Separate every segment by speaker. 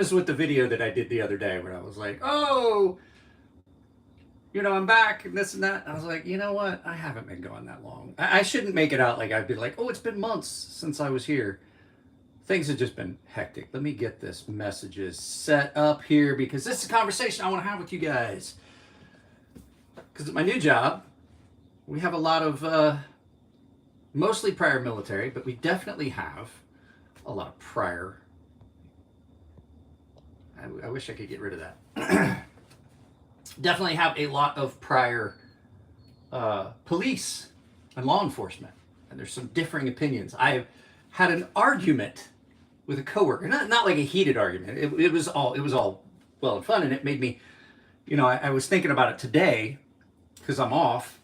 Speaker 1: This with the video that I did the other day where I was like, oh, I'm back and this and that. I was like, you know what? I haven't been gone that long. I shouldn't make it out like I'd be like, oh, it's been months since I was here. Things have just been hectic. Let me get this messages set up here because this is a conversation I want to have with you guys. Because at my new job, we have a lot of mostly prior military, but we definitely have a lot of prior. I wish I could get rid of that. Definitely have a lot of prior police and law enforcement, and there's some differing opinions. I've had an argument with a coworker, not like a heated argument. It was all well and fun, and it made me, I was thinking about it today because I'm off,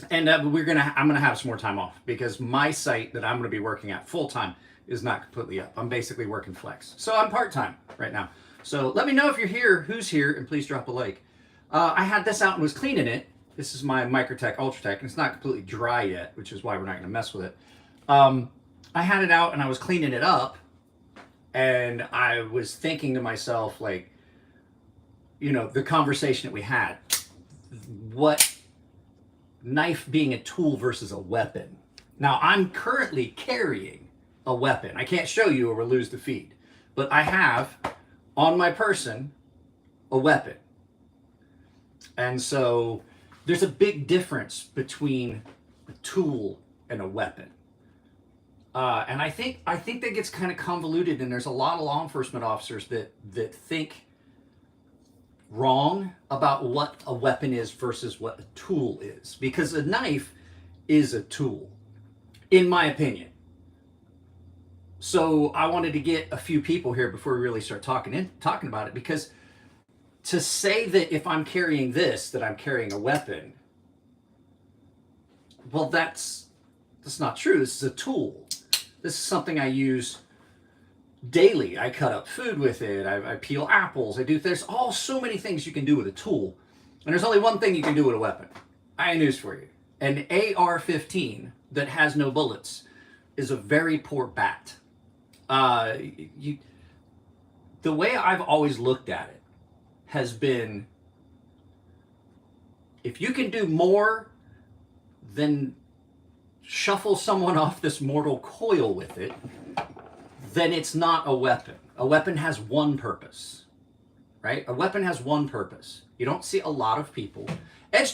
Speaker 1: and I'm gonna have some more time off because my site that I'm gonna be working at full time is not completely up. I'm basically working flex, so I'm part time right now. So let me know if you're here, who's here, and please drop a like. I had this out and was cleaning it. This is my Microtech Ultratech, and it's not completely dry yet, which is why we're not going to mess with it. I had it out and I was cleaning it up, and I was thinking to myself, like, the conversation that we had, what knife being a tool versus a weapon. Now, I'm currently carrying a weapon. I can't show you or we'll lose the feed, but I have on my person a weapon. And so there's a big difference between a tool and a weapon. And I think that gets kind of convoluted, and there's a lot of law enforcement officers that think wrong about what a weapon is versus what a tool is. Because a knife is a tool, in my opinion. So I wanted to get a few people here before we really start talking about it, because to say that if I'm carrying this, that I'm carrying a weapon, well, that's not true. This is a tool. This is something I use daily. I cut up food with it. I peel apples. There's so many things you can do with a tool. And there's only one thing you can do with a weapon. I have news for you. An AR-15 that has no bullets is a very poor bat. The way I've always looked at it has been, if you can do more than shuffle someone off this mortal coil with it, then it's not a weapon. A weapon has one purpose, right? A weapon has one purpose. You don't see a lot of people.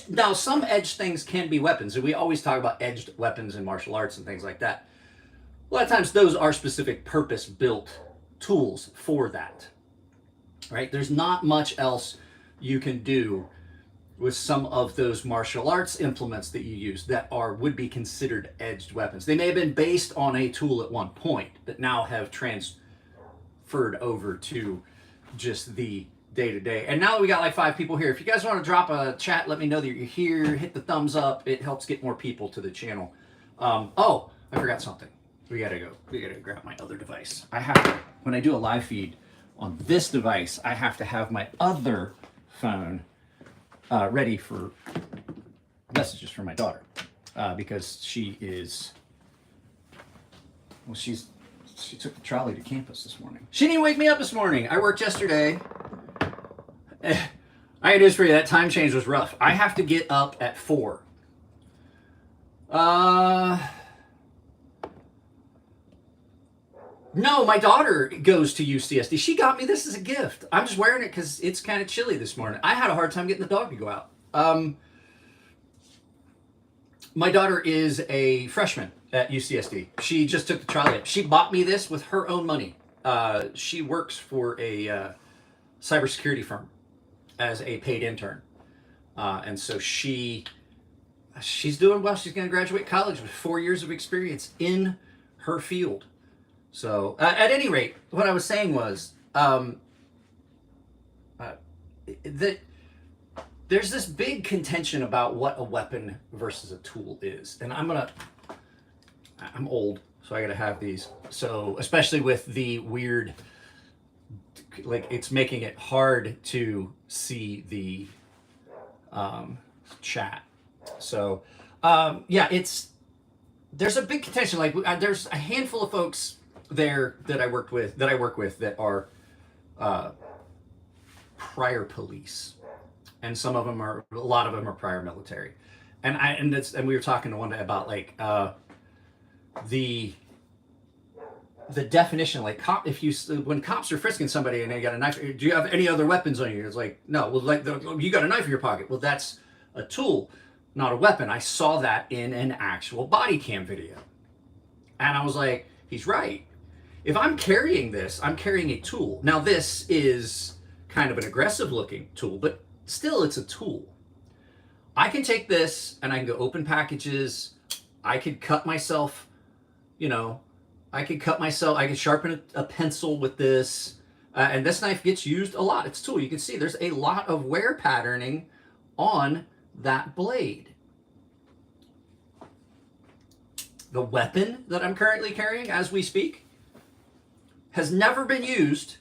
Speaker 1: Now, some edged things can be weapons, and we always talk about edged weapons in martial arts and things like that. A lot of times those are specific purpose-built tools for that. Right? There's not much else you can do with some of those martial arts implements that you use that would be considered edged weapons. They may have been based on a tool at one point, but now have transferred over to just the day-to-day. And now that we got like 5 people here, if you guys want to drop a chat, let me know that you're here. Hit the thumbs up. It helps get more people to the channel. Oh, I forgot something. We gotta grab my other device. When I do a live feed on this device, I have to have my other phone ready for messages from my daughter because she took the trolley to campus this morning. She didn't wake me up this morning. I worked yesterday. I had news for you. That time change was rough. I have to get up at 4. No, my daughter goes to UCSD. She got me this as a gift. I'm just wearing it because it's kind of chilly this morning. I had a hard time getting the dog to go out. My daughter is a freshman at UCSD. She just took the trolley up. She bought me this with her own money. She works for a cybersecurity firm as a paid intern. And so she's doing well. She's going to graduate college with 4 years of experience in her field. So, at any rate, what I was saying was that there's this big contention about what a weapon versus a tool is. And I'm old, so I got to have these. So, especially with the weird, like, it's making it hard to see the chat. So, yeah, there's a big contention. Like, there's a handful of folks there that I work with that are prior police, and a lot of them are prior military. And we were talking to one day about like the definition, like when cops are frisking somebody and they got a knife, do you have any other weapons on you? It's like, no. Well, like you got a knife in your pocket. Well, that's a tool, not a weapon. I saw that in an actual body cam video, and I was like, he's right. If I'm carrying this, I'm carrying a tool. Now this is kind of an aggressive looking tool, but still it's a tool. I can take this and I can go open packages. I could cut myself, I could sharpen a pencil with this. And this knife gets used a lot. It's a tool. You can see there's a lot of wear patterning on that blade. The weapon that I'm currently carrying as we speak has never been used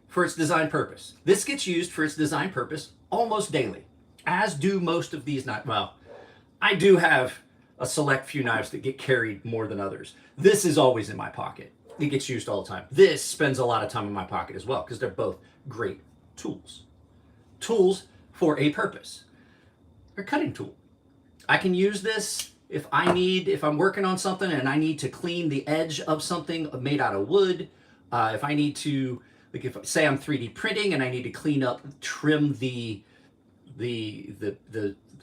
Speaker 1: for its design purpose. This gets used for its design purpose almost daily, as do most of these knives. Well, I do have a select few knives that get carried more than others. This is always in my pocket. It gets used all the time. This spends a lot of time in my pocket as well because they're both great tools. Tools for a purpose. A cutting tool. I can use this if I'm working on something and I need to clean the edge of something made out of wood. If I need to, like if say I'm 3D printing and I need to trim the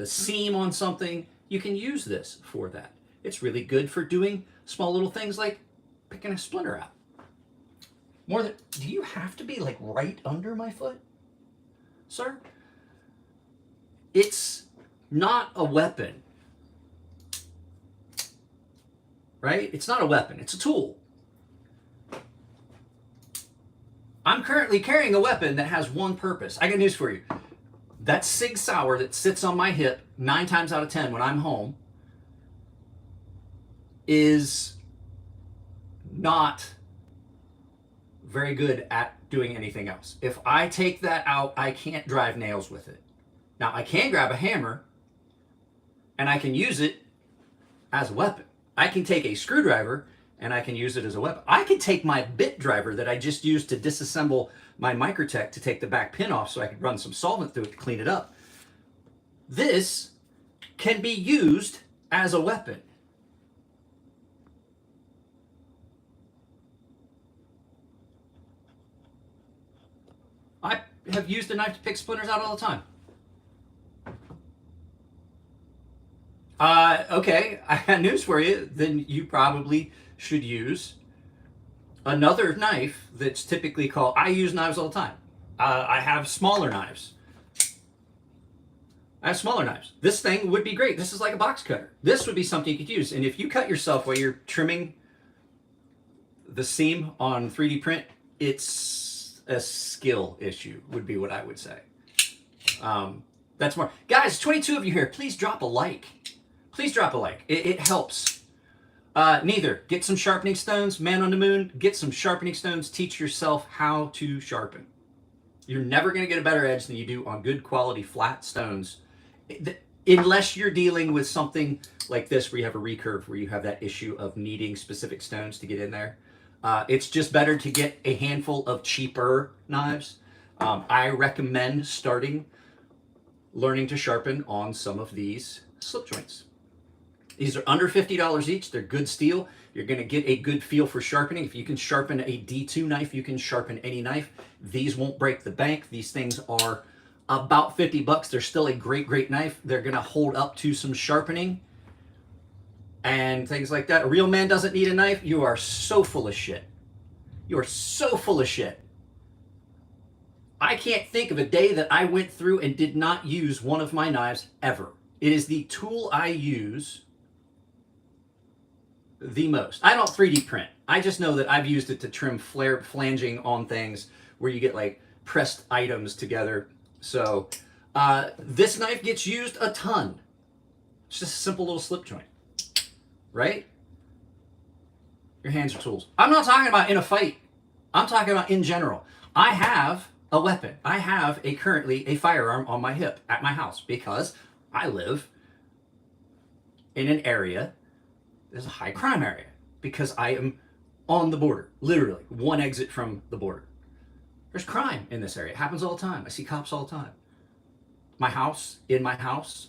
Speaker 1: seam on something, you can use this for that. It's really good for doing small little things like picking a splinter out. Do you have to be like right under my foot, sir? It's not a weapon, right? It's not a weapon, it's a tool. I'm currently carrying a weapon that has one purpose. I got news for you. That Sig Sauer that sits on my hip 9 times out of 10 when I'm home is not very good at doing anything else. If I take that out, I can't drive nails with it. Now, I can grab a hammer and I can use it as a weapon. I can take a screwdriver and I can use it as a weapon. I can take my bit driver that I just used to disassemble my Microtech to take the back pin off so I could run some solvent through it to clean it up. This can be used as a weapon. I have used a knife to pick splinters out all the time. Okay, I got news for you. Then you probably should use another knife that's typically called, I use knives all the time. I have smaller knives. This thing would be great. This is like a box cutter. This would be something you could use. And if you cut yourself while you're trimming the seam on 3D print, it's a skill issue, would be what I would say. That's more. Guys, 22 of you here. Please drop a like. Please drop a like. It helps. Neither. Get some sharpening stones. Man on the moon. Get some sharpening stones. Teach yourself how to sharpen. You're never going to get a better edge than you do on good quality flat stones. Unless you're dealing with something like this where you have a recurve, where you have that issue of needing specific stones to get in there. It's just better to get a handful of cheaper knives. I recommend learning to sharpen on some of these slip joints. These are under $50 each. They're good steel. You're going to get a good feel for sharpening. If you can sharpen a D2 knife, you can sharpen any knife. These won't break the bank. These things are about 50 bucks. They're still a great, great knife. They're going to hold up to some sharpening and things like that. A real man doesn't need a knife. You are so full of shit. You are so full of shit. I can't think of a day that I went through and did not use one of my knives ever. It is the tool I use the most. I don't 3D print. I just know that I've used it to trim flanging on things where you get like pressed items together. So this knife gets used a ton. It's just a simple little slip joint, right? Your hands are tools. I'm not talking about in a fight. I'm talking about in general. I have a weapon. I have currently a firearm on my hip at my house because I live in an area that's a high crime area because I am on the border, literally one exit from the border. There's crime in this area. It happens all the time. I see cops all the time. In my house,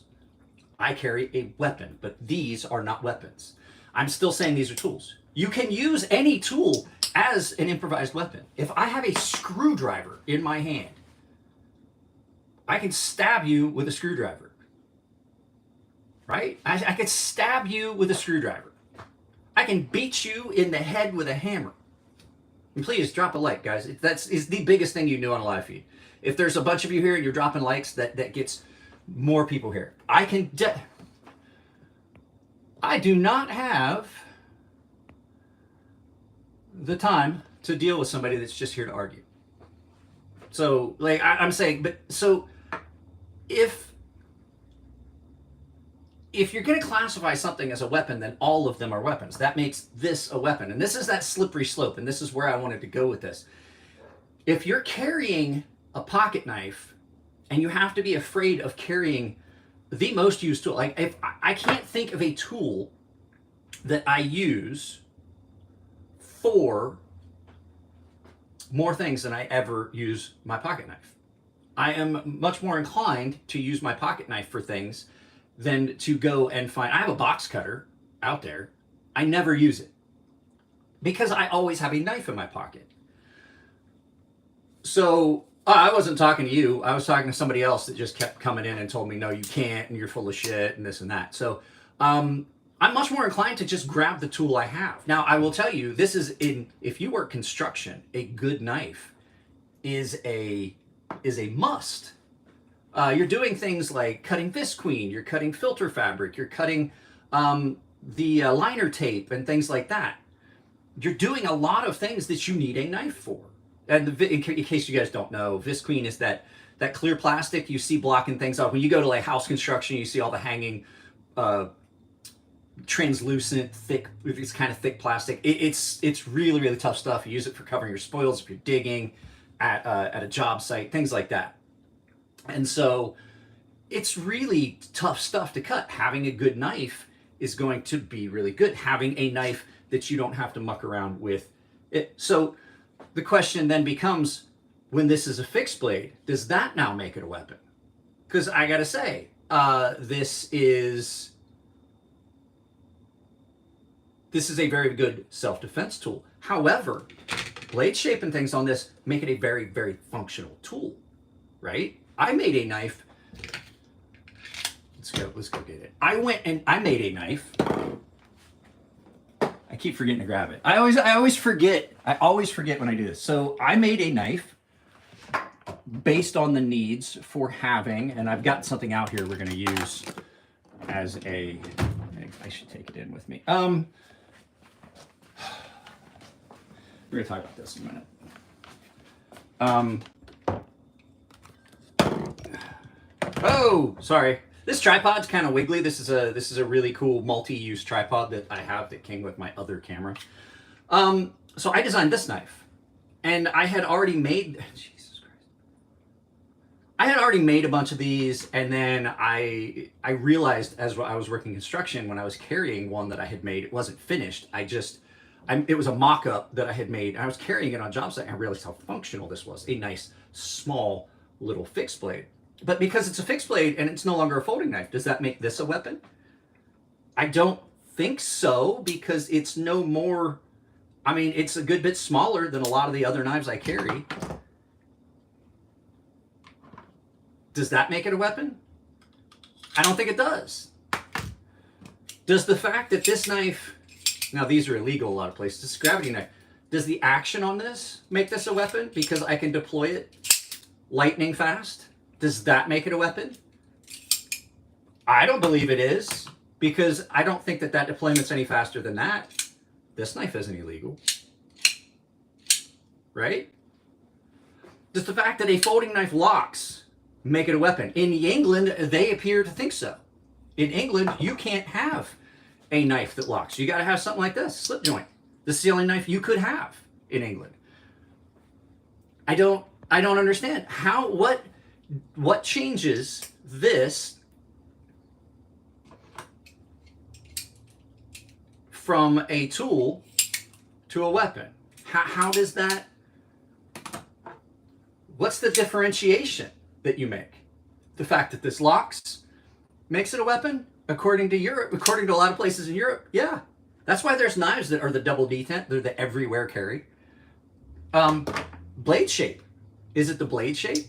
Speaker 1: I carry a weapon, but these are not weapons. I'm still saying these are tools. You can use any tool as an improvised weapon. If I have a screwdriver in my hand, I can stab you with a screwdriver, right? I can stab you with a screwdriver. I can beat you in the head with a hammer. And please drop a like, guys. That is the biggest thing you do on a live feed. If there's a bunch of you here and you're dropping likes, that gets more people here. I do not have the time to deal with somebody that's just here to argue. So, like, I'm saying, but so if you're going to classify something as a weapon, then all of them are weapons. That makes this a weapon. And this is that slippery slope, and this is where I wanted to go with this. If you're carrying a pocket knife and you have to be afraid of carrying the most used tool, like if I can't think of a tool that I use for more things than I ever use my pocket knife. I am much more inclined to use my pocket knife for things than to go and find. I have a box cutter out there. I never use it because I always have a knife in my pocket. So I wasn't talking to you. I was talking to somebody else that just kept coming in and told me, no, you can't, and you're full of shit, and this and that. So I'm much more inclined to just grab the tool I have. Now, I will tell you, if you work construction, a good knife is a must. You're doing things like cutting visqueen, you're cutting filter fabric, you're cutting the liner tape and things like that. You're doing a lot of things that you need a knife for. And in case you guys don't know, visqueen is that clear plastic you see blocking things off. When you go to like house construction, you see all the hanging translucent, thick, it's kind of thick plastic. It's really, really tough stuff. You use it for covering your spoils if you're digging at a job site, things like that. And so it's really tough stuff to cut. Having a good knife is going to be really good. Having a knife that you don't have to muck around with it. So the question then becomes, when this is a fixed blade, does that now make it a weapon? Because I gotta say, this is a very good self-defense tool. However, blade shape and things on this make it a very, very functional tool, right? I made a knife. Let's go get it. I went and I made a knife. I keep forgetting to grab it. I always forget when I do this. So I made a knife based on the needs for having, and I've got something out here we're going to use as a. I should take it in with me. We're going to talk about this in a minute. Oh, sorry. This tripod's kind of wiggly. This is a really cool multi-use tripod that I have that came with my other camera. So I designed this knife, and I had already made. Jesus Christ. I had already made a bunch of these, and then I realized as I was working construction, when I was carrying one that I had made, it wasn't finished. It was a mock-up that I had made. And I was carrying it on a job site, and I realized how functional this was. A nice, small, little fixed blade. But because it's a fixed blade and it's no longer a folding knife, does that make this a weapon? I don't think so, because it's no more. I mean, it's a good bit smaller than a lot of the other knives I carry. Does that make it a weapon? I don't think it does. Does the fact that this knife, now these are illegal a lot of places, this gravity knife, does the action on this make this a weapon because I can deploy it lightning fast? Does that make it a weapon? I don't believe it is, because I don't think that deployment's any faster than that. This knife isn't illegal, right? Does the fact that a folding knife locks make it a weapon? In England, they appear to think so. In England, you can't have a knife that locks. You got to have something like this, slip joint. This is the only knife you could have in England. I don't understand what changes this from a tool to a weapon. How does that What's the differentiation that you make? The fact that this locks makes it a weapon? According to Europe, according to a lot of places in Europe, yeah. That's why there's knives that are the double detent. They're the everywhere carry. Blade shape. Is it the blade shape?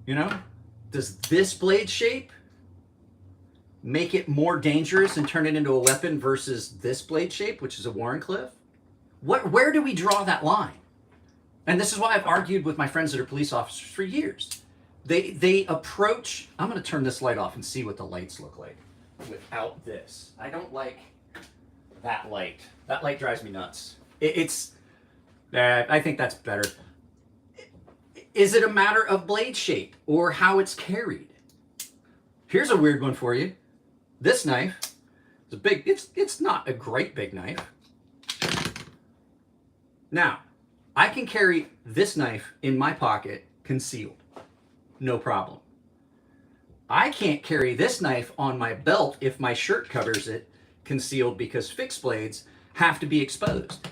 Speaker 1: You know, does this blade shape make it more dangerous and turn it into a weapon versus this blade shape, which is a Warncliffe? Where do we draw that line? And this is why I've argued with my friends that are police officers for years. They approach, I'm going to turn this light off and see what the lights look like without this. I don't like that light. That light drives me nuts. I think that's better. Is it a matter of blade shape or how it's carried? Here's a weird one for you. This knife is a big, it's not a great big knife. Now, I can carry this knife in my pocket concealed. No problem. I can't carry this knife on my belt if my shirt covers it concealed because fixed blades have to be exposed.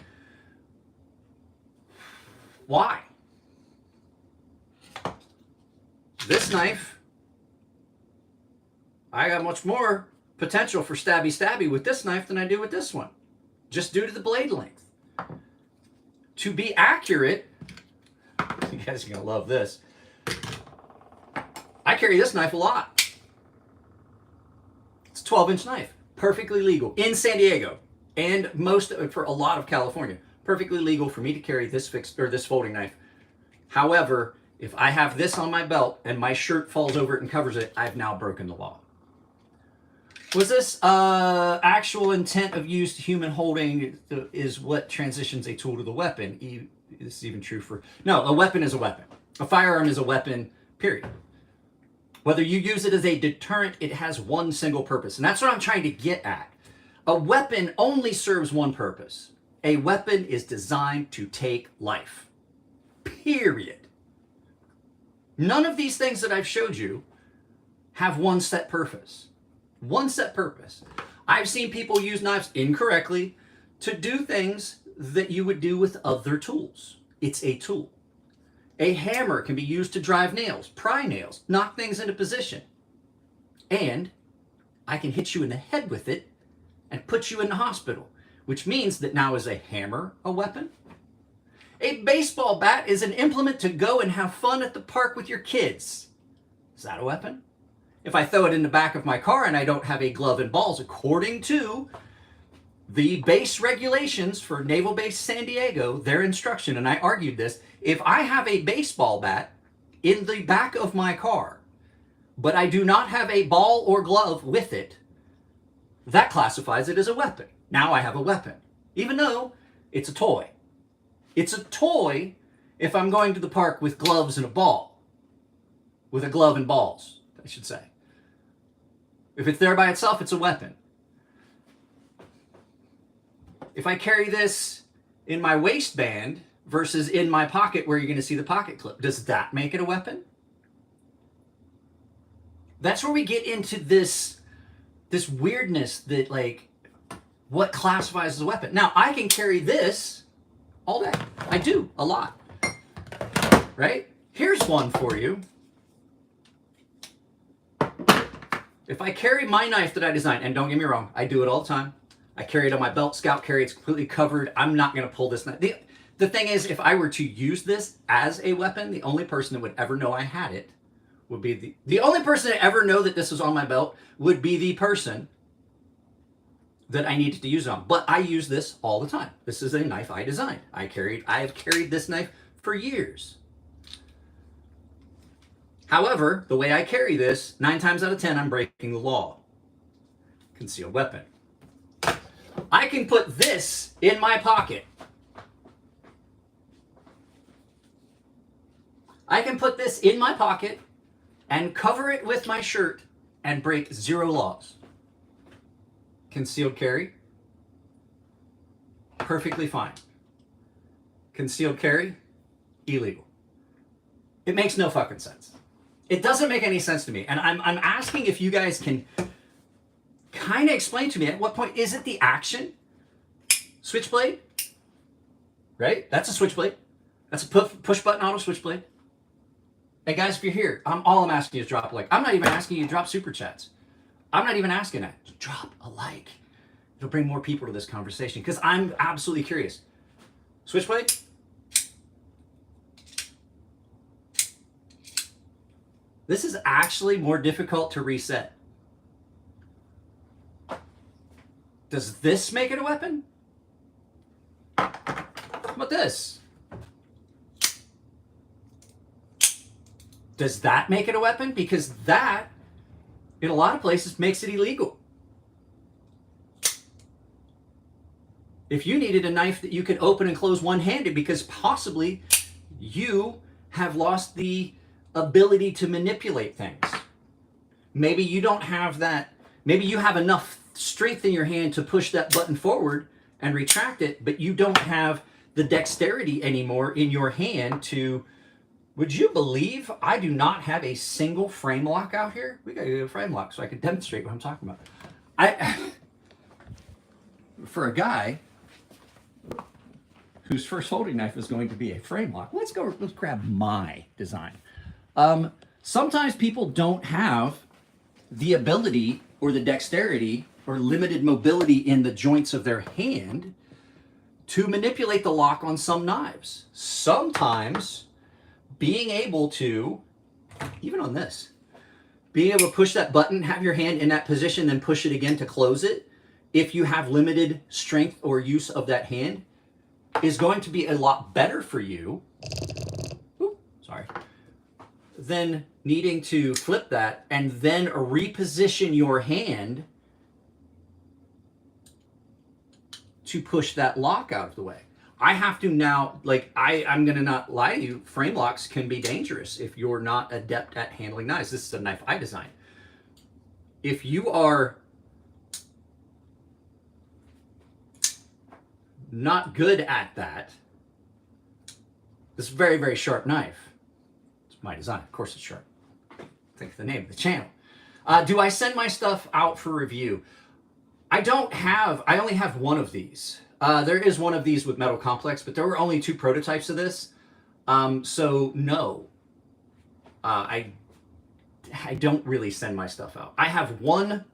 Speaker 1: Why? This knife, I got much more potential for stabby with this knife than I do with this one, just due to the blade length. To be accurate, you guys are gonna love this. I carry this knife a lot. It's a 12-inch knife, perfectly legal in San Diego and for a lot of California. Perfectly legal for me to carry this this folding knife. However, if I have this on my belt and my shirt falls over it and covers it, I've now broken the law. Was this actual intent of use to human holding is what transitions a tool to the weapon? This is even true for... No, a weapon is a weapon. A firearm is a weapon, period. Whether you use it as a deterrent, it has one single purpose. And that's what I'm trying to get at. A weapon only serves one purpose. A weapon is designed to take life. Period. None of these things that I've showed you have one set purpose. One set purpose. I've seen people use knives incorrectly to do things that you would do with other tools. It's a tool. A hammer can be used to drive nails, pry nails, knock things into position. And I can hit you in the head with it and put you in the hospital, which means that now is a hammer a weapon? A baseball bat is an implement to go and have fun at the park with your kids. Is that a weapon? If I throw it in the back of my car and I don't have a glove and balls, according to the base regulations for Naval Base San Diego, their instruction, and I argued this, if I have a baseball bat in the back of my car, but I do not have a ball or glove with it, that classifies it as a weapon. Now I have a weapon, even though it's a toy. It's a toy if I'm going to the park with gloves and a ball. With a glove and balls, I should say. If it's there by itself, it's a weapon. If I carry this in my waistband versus in my pocket where you're going to see the pocket clip, does that make it a weapon? That's where we get into this weirdness that, like, what classifies as a weapon. Now, I can carry this all day. I do, a lot. Right? Here's one for you. If I carry my knife that I designed, and don't get me wrong, I do it all the time. I carry it on my belt, scout carry, it's completely covered. I'm not going to pull this knife. The thing is, if I were to use this as a weapon, the only person that would ever know I had it would be the only person to ever know that this was on my belt would be the person that I needed to use it on. But I use this all the time. This is a knife I designed. I have carried this knife for years. However, the way I carry this, 9 times out of 10, I'm breaking the law. Concealed weapon. I can put this in my pocket. I can put this in my pocket and cover it with my shirt and break 0 laws. Concealed carry, perfectly fine. Concealed carry, illegal. It makes no fucking sense. It doesn't make any sense to me. And I'm asking if you guys can kind of explain to me at what point, is it the action? Switchblade, right? That's a switchblade. That's a push button auto switchblade. And guys, if you're here, all I'm asking you is drop a like. I'm not even asking you to drop super chats. I'm not even asking that. Just drop a like. It'll bring more people to this conversation because I'm absolutely curious. Switchblade. This is actually more difficult to reset. Does this make it a weapon? How about this? Does that make it a weapon? Because that, in a lot of places, makes it illegal. If you needed a knife that you could open and close one-handed because possibly you have lost the ability to manipulate things. Maybe you don't have that. Maybe you have enough strength in your hand to push that button forward and retract it, but you don't have the dexterity anymore in your hand to... Would you believe I do not have a single frame lock out here? We gotta get a frame lock so I can demonstrate what I'm talking about. For a guy whose first folding knife is going to be a frame lock, let's grab my design. Sometimes people don't have the ability or the dexterity or limited mobility in the joints of their hand to manipulate the lock on some knives. Sometimes being able to, even on this, being able to push that button, have your hand in that position, then push it again to close it, if you have limited strength or use of that hand, is going to be a lot better for you, than needing to flip that and then reposition your hand to push that lock out of the way. I have to now, like, I'm going to not lie to you, frame locks can be dangerous if you're not adept at handling knives. This is a knife I designed. If you are not good at that, this is a very, very sharp knife. It's my design. Of course it's sharp. Think of the name of the channel. Do I send my stuff out for review? I only have one of these. There is one of these with Metal Complex, but there were only 2 prototypes of this. So no, I don't really send my stuff out. I have one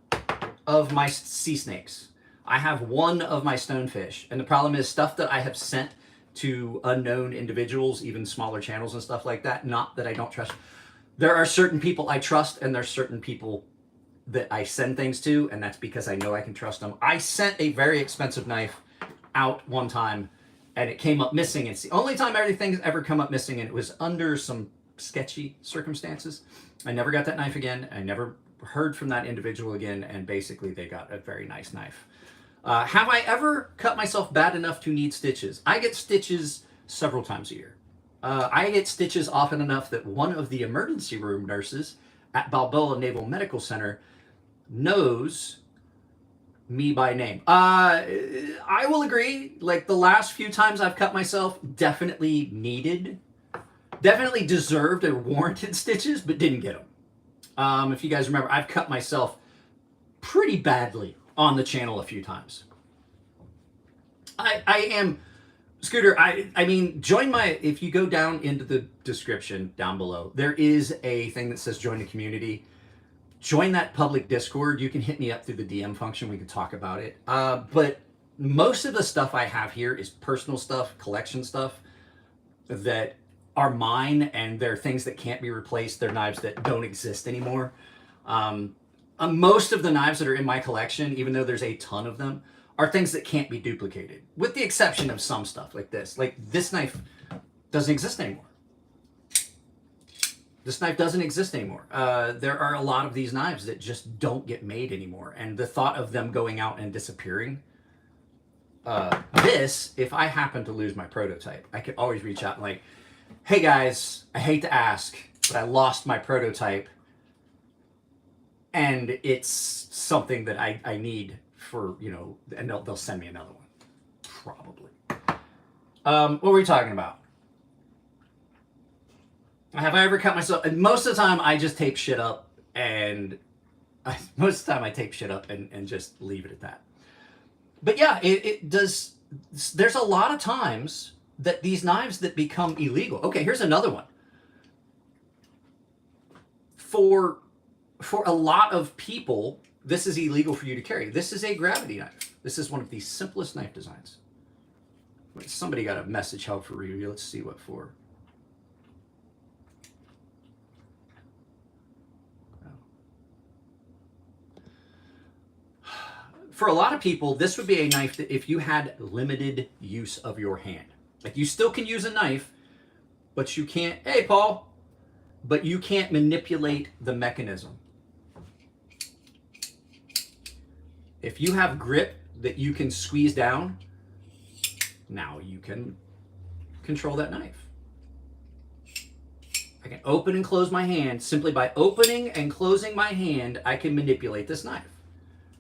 Speaker 1: of my sea snakes. I have one of my stonefish. And the problem is stuff that I have sent to unknown individuals, even smaller channels and stuff like that, not that I don't trust. There are certain people I trust and there's certain people that I send things to, and that's because I know I can trust them. I sent a very expensive knife out one time and it came up missing. It's the only time everything's ever come up missing, and it was under some sketchy circumstances. I never got that knife again. I never heard from that individual again, and basically they got a very nice knife. Have I ever cut myself bad enough to need stitches? I get stitches several times a year. I get stitches often enough that one of the emergency room nurses at Balboa Naval Medical Center knows me by name. I will agree, like the last few times I've cut myself, definitely deserved or warranted stitches, but didn't get them. If you guys remember, I've cut myself pretty badly on the channel a few times. I am, Scooter, I mean, join my, if you go down into the description down below, there is a thing that says join the community. Join that public Discord. You can hit me up through the DM function. We can talk about it. But most of the stuff I have here is personal stuff, collection stuff that are mine, and they're things that can't be replaced. They're knives that don't exist anymore. Most of the knives that are in my collection, even though there's a ton of them, are things that can't be duplicated, with the exception of some stuff like this. Like this knife doesn't exist anymore. This knife doesn't exist anymore. There are a lot of these knives that just don't get made anymore. And the thought of them going out and disappearing, if I happen to lose my prototype, I could always reach out and like, hey guys, I hate to ask, but I lost my prototype. And it's something that I need for, you know, and they'll send me another one. Probably. What were we talking about? Have I ever cut myself? And most of the time I just tape shit up, and most of the time I tape shit up and just leave it at that. But yeah, it does. There's a lot of times that these knives that become illegal. Okay, here's another one. For a lot of people, this is illegal for you to carry. This is a gravity knife. This is one of the simplest knife designs. Somebody got a message held for review. Let's see what for. For a lot of people, this would be a knife that if you had limited use of your hand. Like, you still can use a knife, but you can't, hey, Paul, but you can't manipulate the mechanism. If you have grip that you can squeeze down, now you can control that knife. I can open and close my hand. Simply by opening and closing my hand, I can manipulate this knife.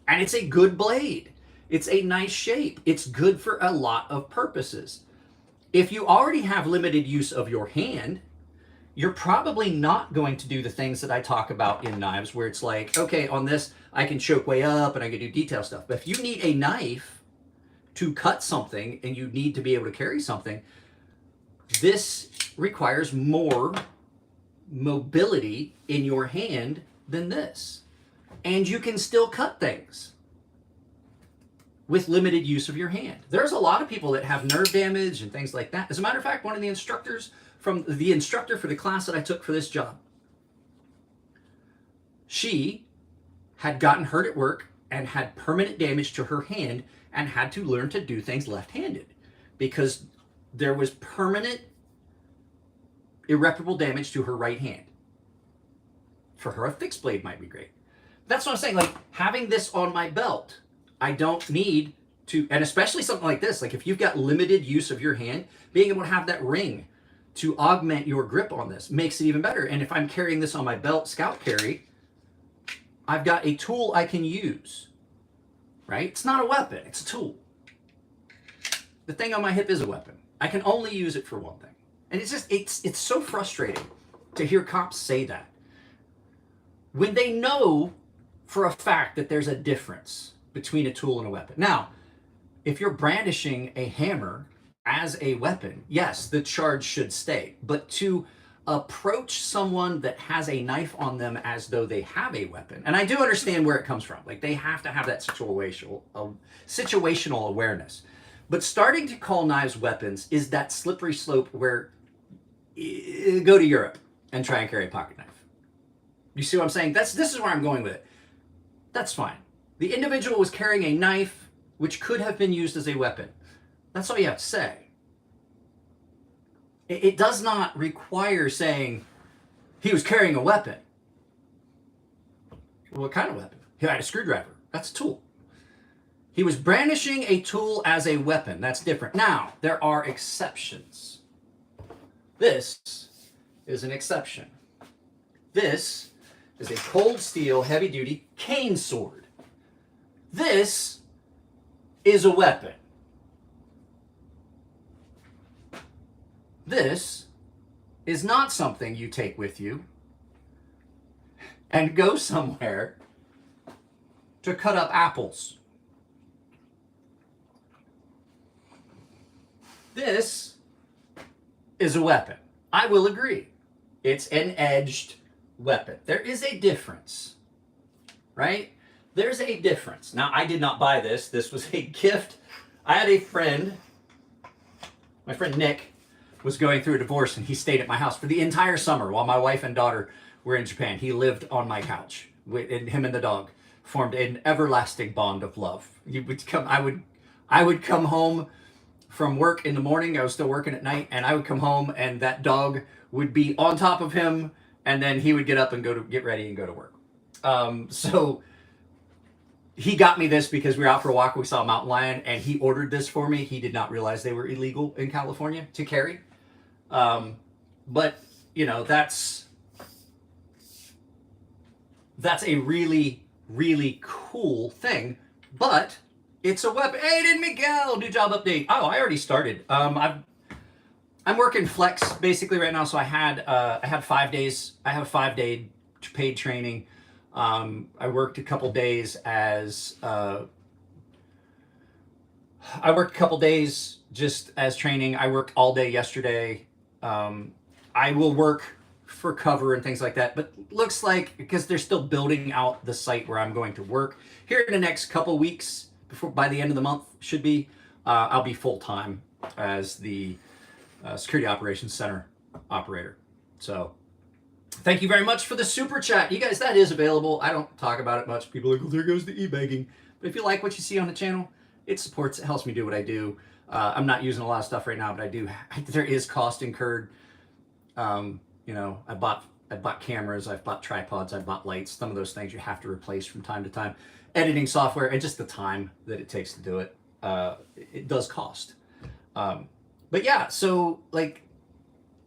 Speaker 1: And it's a good blade. It's a nice shape. It's good for a lot of purposes. If you already have limited use of your hand, you're probably not going to do the things that I talk about in knives, where it's like, okay, on this, I can choke way up and I can do detail stuff. But if you need a knife to cut something and you need to be able to carry something, this requires more mobility in your hand than this. And you can still cut things with limited use of your hand. There's a lot of people that have nerve damage and things like that. As a matter of fact, one of the instructors for the class that I took for this job, she had gotten hurt at work and had permanent damage to her hand and had to learn to do things left-handed because there was permanent irreparable damage to her right hand. For her, a fixed blade might be great. That's what I'm saying. Like, having this on my belt, I don't need to, and especially something like this, like if you've got limited use of your hand, being able to have that ring to augment your grip on this makes it even better. And if I'm carrying this on my belt, scout carry, I've got a tool I can use, right? It's not a weapon, it's a tool. The thing on my hip is a weapon. I can only use it for one thing. And it's just, it's so frustrating to hear cops say that when they know for a fact that there's a difference between a tool and a weapon. Now, if you're brandishing a hammer as a weapon, yes, the charge should stay. But to approach someone that has a knife on them as though they have a weapon, and I do understand where it comes from. Like, they have to have that situational awareness. But starting to call knives weapons is that slippery slope where go to Europe and try and carry a pocket knife. You see what I'm saying? This is where I'm going with it. That's fine. The individual was carrying a knife which could have been used as a weapon. That's all you have to say. It does not require saying he was carrying a weapon. What kind of weapon? He had a screwdriver. That's a tool. He was brandishing a tool as a weapon. That's different. Now, there are exceptions. This is an exception. This is a cold steel, heavy-duty cane sword. This is a weapon. This is not something you take with you and go somewhere to cut up apples. This is a weapon. I will agree. It's an edged weapon. There is a difference, right? There's a difference. Now, I did not buy this. This was a gift. I had a friend, my friend Nick, was going through a divorce, and he stayed at my house for the entire summer while my wife and daughter were in Japan. He lived on my couch, and him and the dog formed an everlasting bond of love. I would come home from work in the morning. I was still working at night, and I would come home, and that dog would be on top of him, and then he would get up and get ready and go to work. So he got me this because we were out for a walk. We saw a mountain lion, and he ordered this for me. He did not realize they were illegal in California to carry. But you know, that's a really, really cool thing. But it's a weapon. Hey, Aiden Miguel, new job update. Oh, I already started. I'm working flex basically right now. So I had 5 days. I have a 5-day paid training. I worked a couple days as I worked a couple days just as training. I worked all day yesterday. I will work for cover and things like that, but looks like, because they're still building out the site where I'm going to work here in the next couple weeks, before by the end of the month should be, I'll be full-time as the security operations center operator. So thank you very much for the super chat, you guys. That is available. I don't talk about it much. People are like, well, there goes the e-begging. But if you like what you see on the channel, it supports, it helps me do what I do. I'm not using a lot of stuff right now, but there is cost incurred. You know, I bought cameras, I've bought tripods, I've bought lights. Some of those things you have to replace from time to time. Editing software and just the time that it takes to do it, it does cost. But yeah, so like,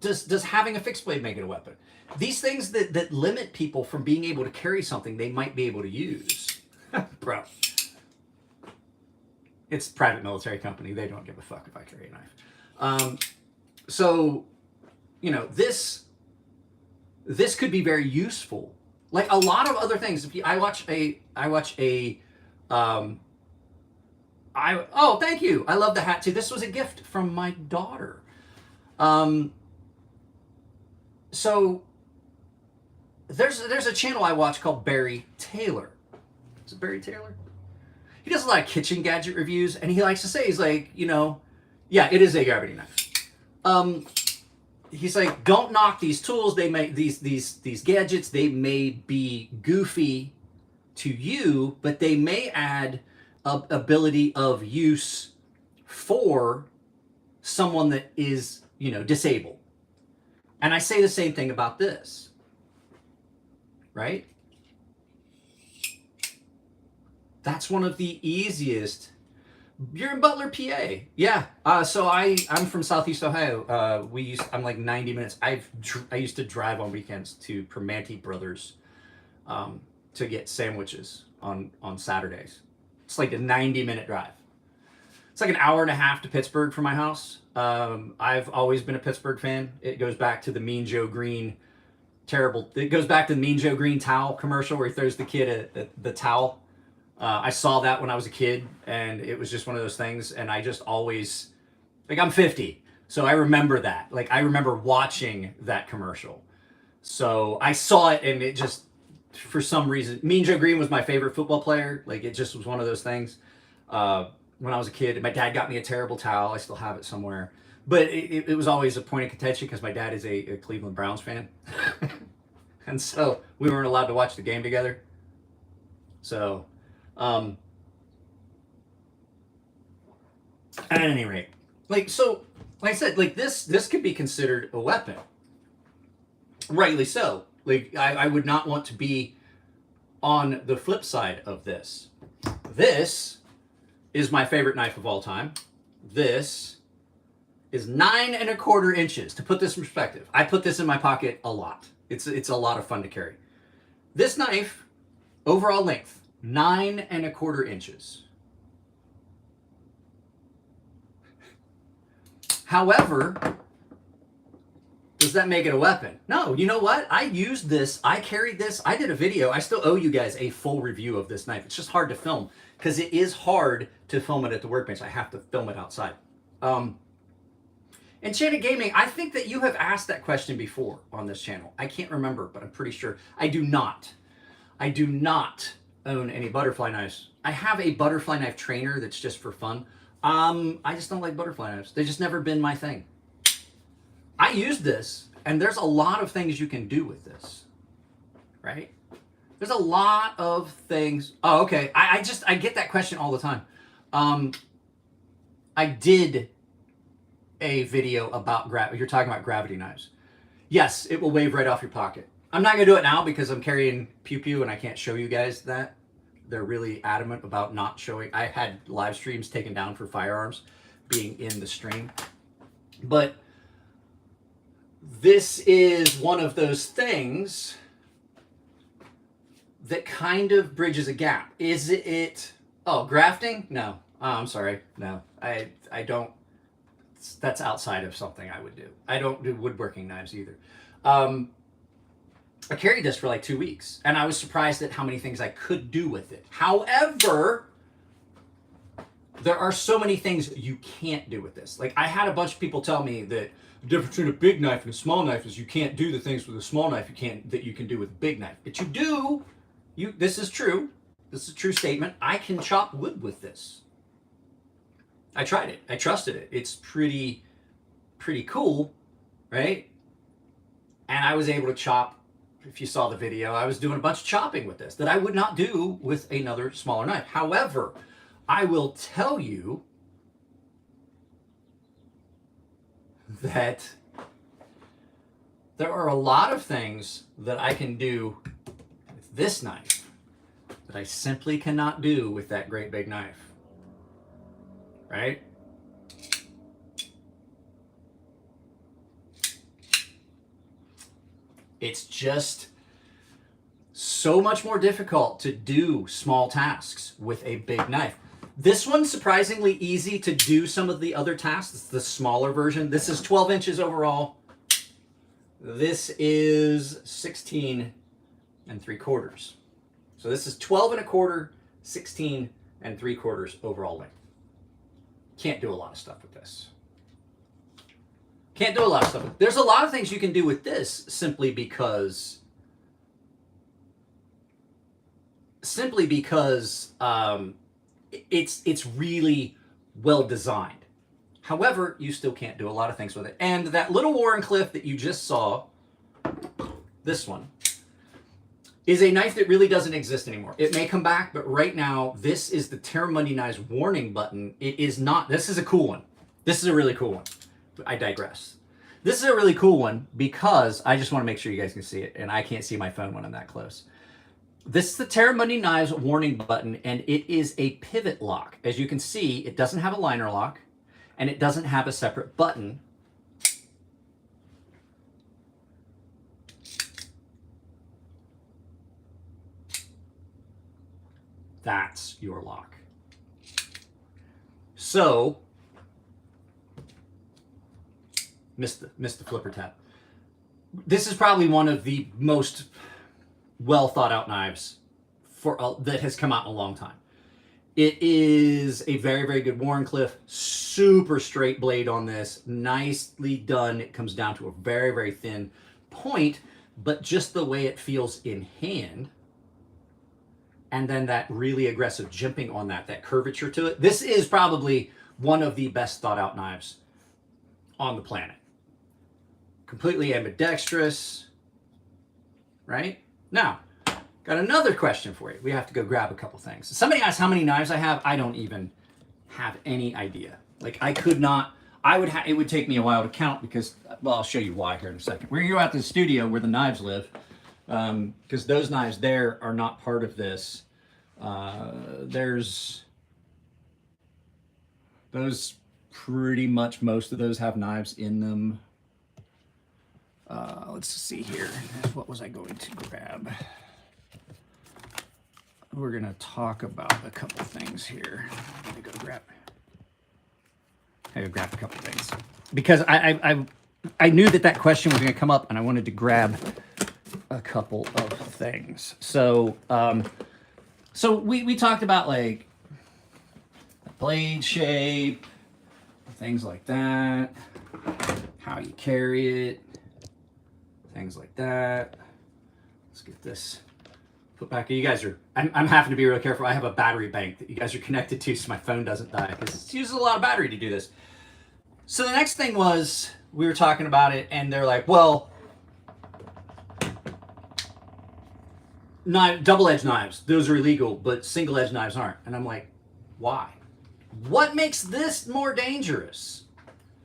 Speaker 1: does having a fixed blade make it a weapon? These things that limit people from being able to carry something they might be able to use. Bro. It's a private military company. They don't give a fuck if I carry a knife. So, you know, this could be very useful. Like a lot of other things. If you, oh, thank you. I love the hat too. This was a gift from my daughter. So there's a channel I watch called Barry Taylor. Is it Barry Taylor? He does a lot of kitchen gadget reviews, and he likes to say, he's like, you know, yeah, it is a gravity knife. He's like, don't knock these tools. They may, these gadgets, they may be goofy to you, but they may add ability of use for someone that is, you know, disabled. And I say the same thing about this, right? That's one of the easiest. You're in Butler, PA. Yeah. So I'm from Southeast Ohio. I'm like 90 minutes. I used to drive on weekends to Primanti Brothers to get sandwiches on Saturdays. It's like a 90-minute drive. It's like an hour and a half to Pittsburgh from my house. I've always been a Pittsburgh fan. It goes back to the Mean Joe Green it goes back to the Mean Joe Green towel commercial where he throws the kid the towel. I saw that when I was a kid, and it was just one of those things. And I just always, like, I'm 50, so I remember that. Like, I remember watching that commercial. So I saw it, and it just, for some reason, Mean Joe Green was my favorite football player. Like, it just was one of those things. When I was a kid, my dad got me a terrible towel. I still have it somewhere. But it was always a point of contention because my dad is a Cleveland Browns fan. And so we weren't allowed to watch the game together. So... at any rate, like I said, like this could be considered a weapon, rightly so. Like I would not want to be on the flip side of this. This is my favorite knife of all time. This is 9 1/4 inches. To put this in perspective, I put this in my pocket a lot. It's a lot of fun to carry. This knife, overall length, 9 1/4 inches. However, does that make it a weapon? No. You know what? I used this. I carried this. I did a video. I still owe you guys a full review of this knife. It's just hard to film because it is hard to film it at the workbench. I have to film it outside. Enchanted Gaming, I think that you have asked that question before on this channel. I can't remember, but I'm pretty sure. I do not own any butterfly knives. I have a butterfly knife trainer that's just for fun. I just don't like butterfly knives. They've just never been my thing. I use this, and there's a lot of things you can do with this, right? There's a lot of things. Oh, okay. I get that question all the time. I did a video about you're talking about gravity knives. Yes, it will wave right off your pocket. I'm not gonna do it now because I'm carrying Pew Pew and I can't show you guys that. They're really adamant about not showing. I had live streams taken down for firearms being in the stream. But this is one of those things that kind of bridges a gap. Is it, oh, grafting? No. Oh, I'm sorry. No, I don't. That's outside of something I would do. I don't do woodworking knives either. I carried this for like 2 weeks, and I was surprised at how many things I could do with it. However, there are so many things you can't do with this. Like I had a bunch of people tell me that the difference between a big knife and a small knife is you can't do the things with a small knife that you can do with a big knife. But you do. This is true. This is a true statement. I can chop wood with this. I tried it. I trusted it. It's pretty cool, right? And I was able to chop. If you saw the video, I was doing a bunch of chopping with this that I would not do with another smaller knife. However, I will tell you that there are a lot of things that I can do with this knife that I simply cannot do with that great big knife, right? It's just so much more difficult to do small tasks with a big knife. This one's surprisingly easy to do some of the other tasks. It's the smaller version. This is 12 inches overall. This is 16 3/4. So this is 12 1/4, 16 3/4 overall length. Can't do a lot of stuff with this. Can't do a lot of stuff. There's a lot of things you can do with this simply because it's really well designed. However, you still can't do a lot of things with it. And that little Wharncliffe that you just saw, this one, is a knife that really doesn't exist anymore. It may come back, but right now, this is the Terra Mundi Knives warning button. It is not. This is a cool one. This is a really cool one. I digress. This is a really cool one because I just want to make sure you guys can see it, and I can't see my phone when I'm that close. This is the Terra Mundi Knives warning button, and it is a pivot lock. As you can see, it doesn't have a liner lock, and it doesn't have a separate button. That's your lock. So, missed the flipper tap. This is probably one of the most well thought out knives that has come out in a long time. It is a very, very good Wharncliffe, super straight blade on this, nicely done. It comes down to a very, very thin point, but just the way it feels in hand, and then that really aggressive jimping on that curvature to it. This is probably one of the best thought out knives on the planet. Completely ambidextrous, right? Now, got another question for you. We have to go grab a couple things. Somebody asked how many knives I have. I don't even have any idea. Like I could not, it would take me a while to count because, well, I'll show you why here in a second. We're gonna go out to the studio where the knives live because those knives there are not part of this. There's those pretty much, most of those have knives in them. Let's see here. What was I going to grab? We're going to talk about a couple things here. I'm going to go grab a couple things. Because I knew that question was going to come up, and I wanted to grab a couple of things. So, we talked about, like, the blade shape, things like that, how you carry it, things like that. Let's get this put back. You guys are, I'm having to be real careful. I have a battery bank that you guys are connected to so my phone doesn't die because it uses a lot of battery to do this. So the next thing was, we were talking about it and they're like, well, double-edged knives, those are illegal, but single-edged knives aren't. And I'm like, why? What makes this more dangerous?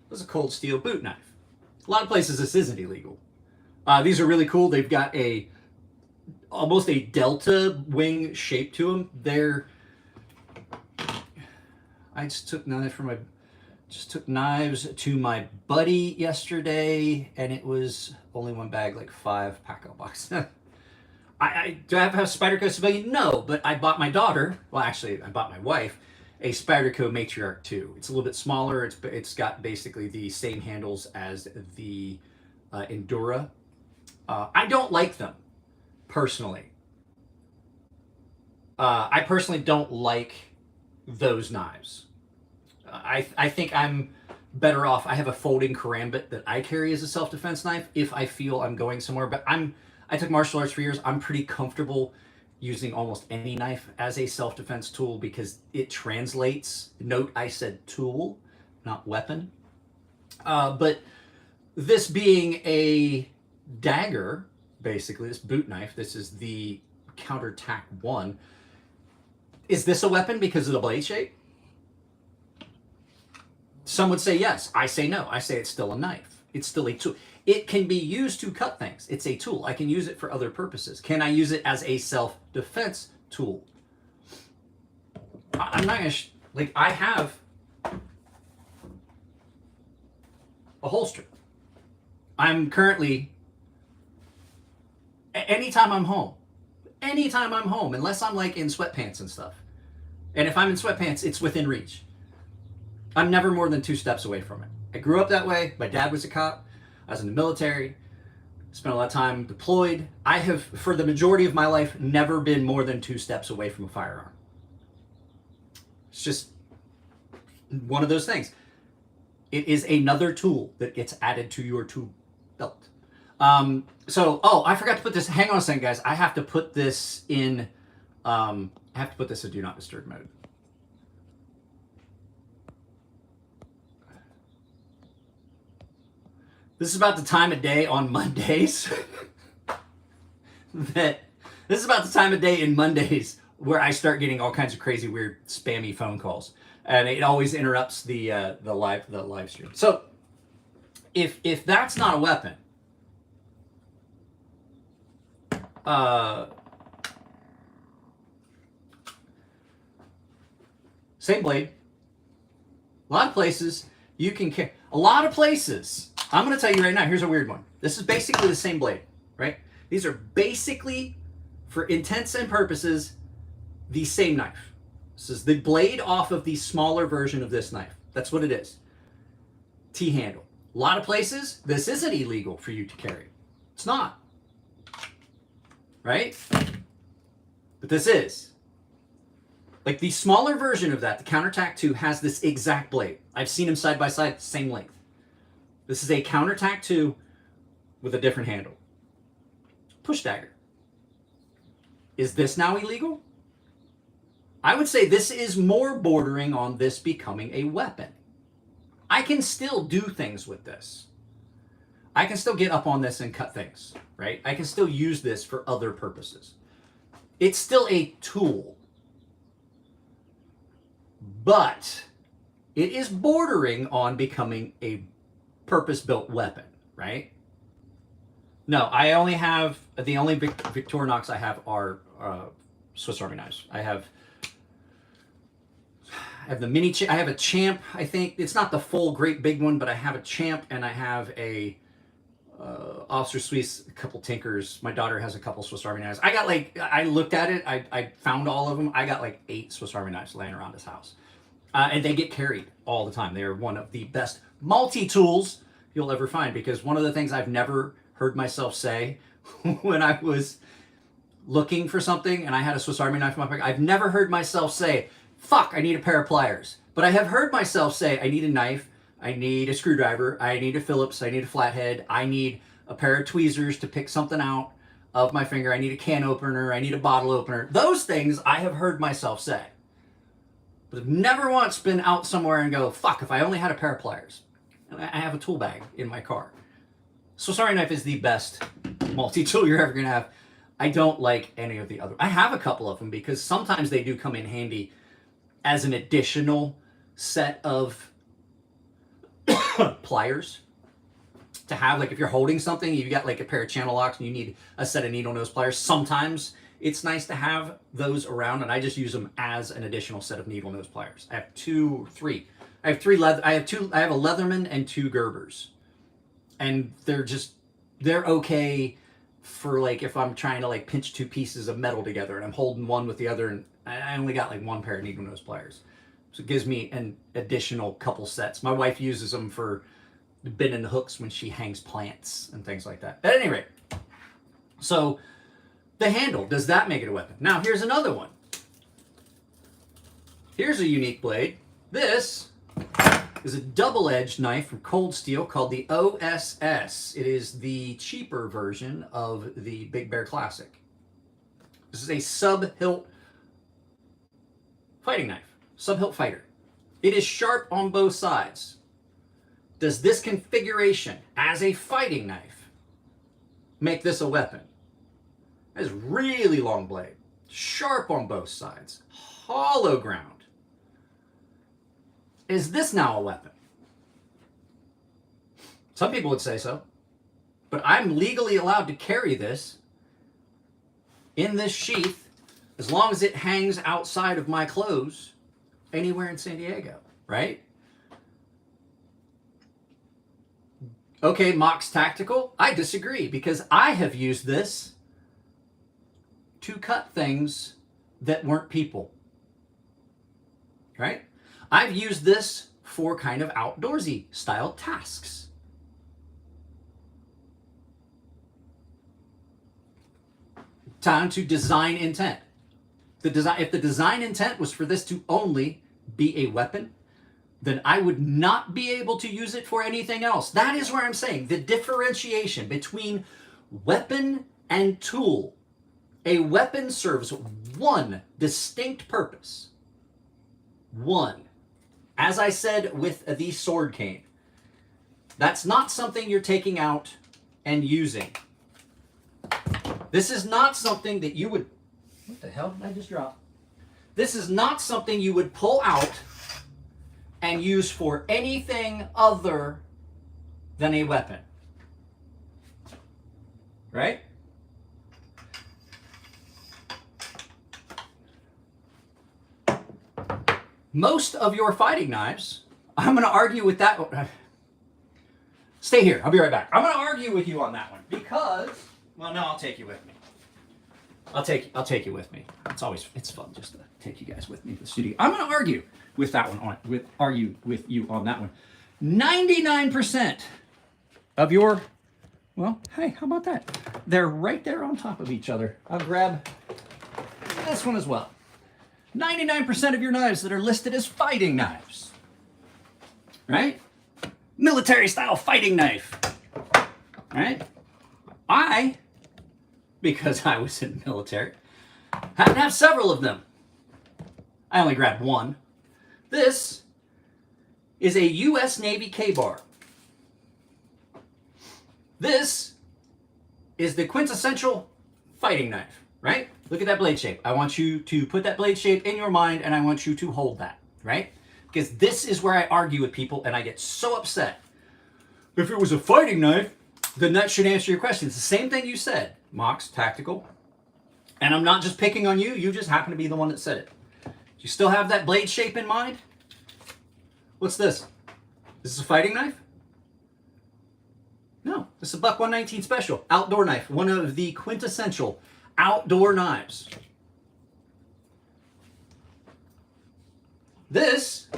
Speaker 1: This is a cold steel boot knife. A lot of places this isn't illegal. These are really cool. They've got almost a delta wing shape to them. I just took knives to my buddy yesterday, and it was only one bag, like 5 pack-out boxes. Do I have a Spyderco Civilian? No, but I bought my daughter, well, actually, I bought my wife, a Spyderco Matriarch 2. It's a little bit smaller. It's got basically the same handles as the Endura. I don't like them, personally. I personally don't like those knives. I think I'm better off. I have a folding karambit that I carry as a self-defense knife if I feel I'm going somewhere. But I took martial arts for years. I'm pretty comfortable using almost any knife as a self-defense tool because it translates. Note I said tool, not weapon. But this being a dagger, basically, this boot knife, this is the Counterattack 1. Is this a weapon because of the blade shape? Some would say yes. I say no. I say it's still a knife. It's still a tool. It can be used to cut things. It's a tool. I can use it for other purposes. Can I use it as a self-defense tool? I'm not going to... like, I have a holster. I'm currently... anytime I'm home, unless I'm like in sweatpants and stuff. And if I'm in sweatpants, it's within reach. I'm never more than 2 steps away from it. I grew up that way. My dad was a cop. I was in the military. Spent a lot of time deployed. I have, for the majority of my life, never been more than 2 steps away from a firearm. It's just one of those things. It is another tool that gets added to your tool belt. Oh, I forgot to put this. Hang on a second, guys. I have to put this in. I have to put this in Do Not Disturb mode. This is about the time of day on Mondays this is about the time of day in Mondays where I start getting all kinds of crazy, weird, spammy phone calls, and it always interrupts the live stream. So, if that's not a weapon, same blade. A lot of places you can carry. A lot of places. I'm going to tell you right now, here's a weird one. This is basically the same blade, right? These are basically, for intents and purposes, the same knife. This is the blade off of the smaller version of this knife. That's what it is. T-handle. A lot of places, this isn't illegal for you to carry. It's not. Right? But this is. Like the smaller version of that, the Counterattack 2, has this exact blade. I've seen them side by side, same length. This is a Counterattack 2 with a different handle. Push dagger. Is this now illegal? I would say this is more bordering on this becoming a weapon. I can still do things with this. I can still get up on this and cut things, right? I can still use this for other purposes. It's still a tool. But it is bordering on becoming a purpose-built weapon, right? No, I only have, the only Victorinox I have are Swiss Army knives. I have the mini, I have a Champ, I think. It's not the full great big one, but I have a Champ and I have a Officer Swiss, a couple Tinkers. My daughter has a couple Swiss Army knives. I got like, I looked at it, I found all of them. I got like 8 Swiss Army knives laying around this house. And they get carried all the time. They are one of the best multi-tools you'll ever find, because one of the things I've never heard myself say when I was looking for something and I had a Swiss Army knife in my pocket, I've never heard myself say, fuck, I need a pair of pliers. But I have heard myself say, I need a knife, I need a screwdriver, I need a Phillips, I need a flathead, I need a pair of tweezers to pick something out of my finger, I need a can opener, I need a bottle opener. Those things I have heard myself say. But I've never once been out somewhere and go, fuck, if I only had a pair of pliers. And I have a tool bag in my car. Swiss Army knife is the best multi-tool you're ever going to have. I don't like any of the other. I have a couple of them because sometimes they do come in handy as an additional set of pliers to have. Like if you're holding something, you've got like a pair of channel locks and you need a set of needle nose pliers. Sometimes it's nice to have those around, and I just use them as an additional set of needle nose pliers. I have 2, 3. I have 3 leather. I have a Leatherman and 2 Gerbers, and they're okay for like if I'm trying to like pinch 2 pieces of metal together and I'm holding one with the other, and I only got like 1 pair of needle nose pliers, so it gives me an additional couple sets. My wife uses them for bending the hooks when she hangs plants and things like that. At any rate, so the handle, does that make it a weapon? Now here's another one. Here's a unique blade. This is a double-edged knife from Cold Steel called the OSS. It is the cheaper version of the Big Bear Classic. This is a sub-hilt fighting knife, sub-hilt fighter. It is sharp on both sides. Does this configuration as a fighting knife make this a weapon? It has really long blade, sharp on both sides, hollow ground. Is this now a weapon? Some people would say so, but I'm legally allowed to carry this in this sheath as long as it hangs outside of my clothes anywhere in San Diego, right? Okay, Mox Tactical, I disagree because I have used this to cut things that weren't people, right? I've used this for kind of outdoorsy style tasks. Time to design intent. If the design intent was for this to only be a weapon, then I would not be able to use it for anything else. That is where I'm saying the differentiation between weapon and tool. A weapon serves one distinct purpose. One. As I said with the sword cane, that's not something you're taking out and using. This is not something that you would... What the hell did I just drop? This is not something you would pull out and use for anything other than a weapon. Right? Most of your fighting knives, I'm going to argue with that. Stay here. I'll be right back. I'm going to argue with you on that one because, well, no, I'll take you with me. I'll take you with me. It's fun just to take you guys with me to the studio. I'm going to argue with that one argue with you on that one. 99% of your, well, hey, how about that? They're right there on top of each other. I'll grab this one as well. 99% of your knives that are listed as fighting knives, right? Military style fighting knife, right? Because I was in the military, had to have several of them. I only grabbed one. This is a U.S. Navy K-bar. This is the quintessential fighting knife, right? Look at that blade shape. I want you to put that blade shape in your mind and I want you to hold that, right? Because this is where I argue with people and I get so upset. If it was a fighting knife, then that should answer your question. It's the same thing you said, Mox Tactical. And I'm not just picking on you. You just happen to be the one that said it. Do you still have that blade shape in mind? What's this? Is this a fighting knife? No, this is a Buck 119 Special. Outdoor knife. One of the quintessential outdoor knives. This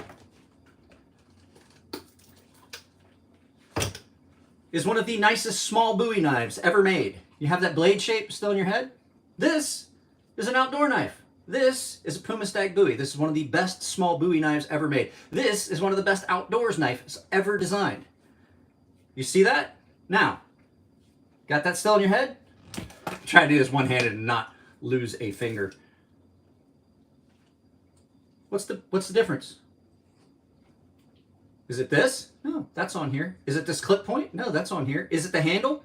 Speaker 1: is one of the nicest small Bowie knives ever made. You have that blade shape still in your head? This is an outdoor knife. This is a Puma Stag Bowie. This is one of the best small Bowie knives ever made. This is one of the best outdoors knives ever designed. You see that? Now, got that still in your head? Try to do this one-handed and not lose a finger. What's the difference? Is it this? No, that's on here. Is it this clip point? No, that's on here. Is it the handle?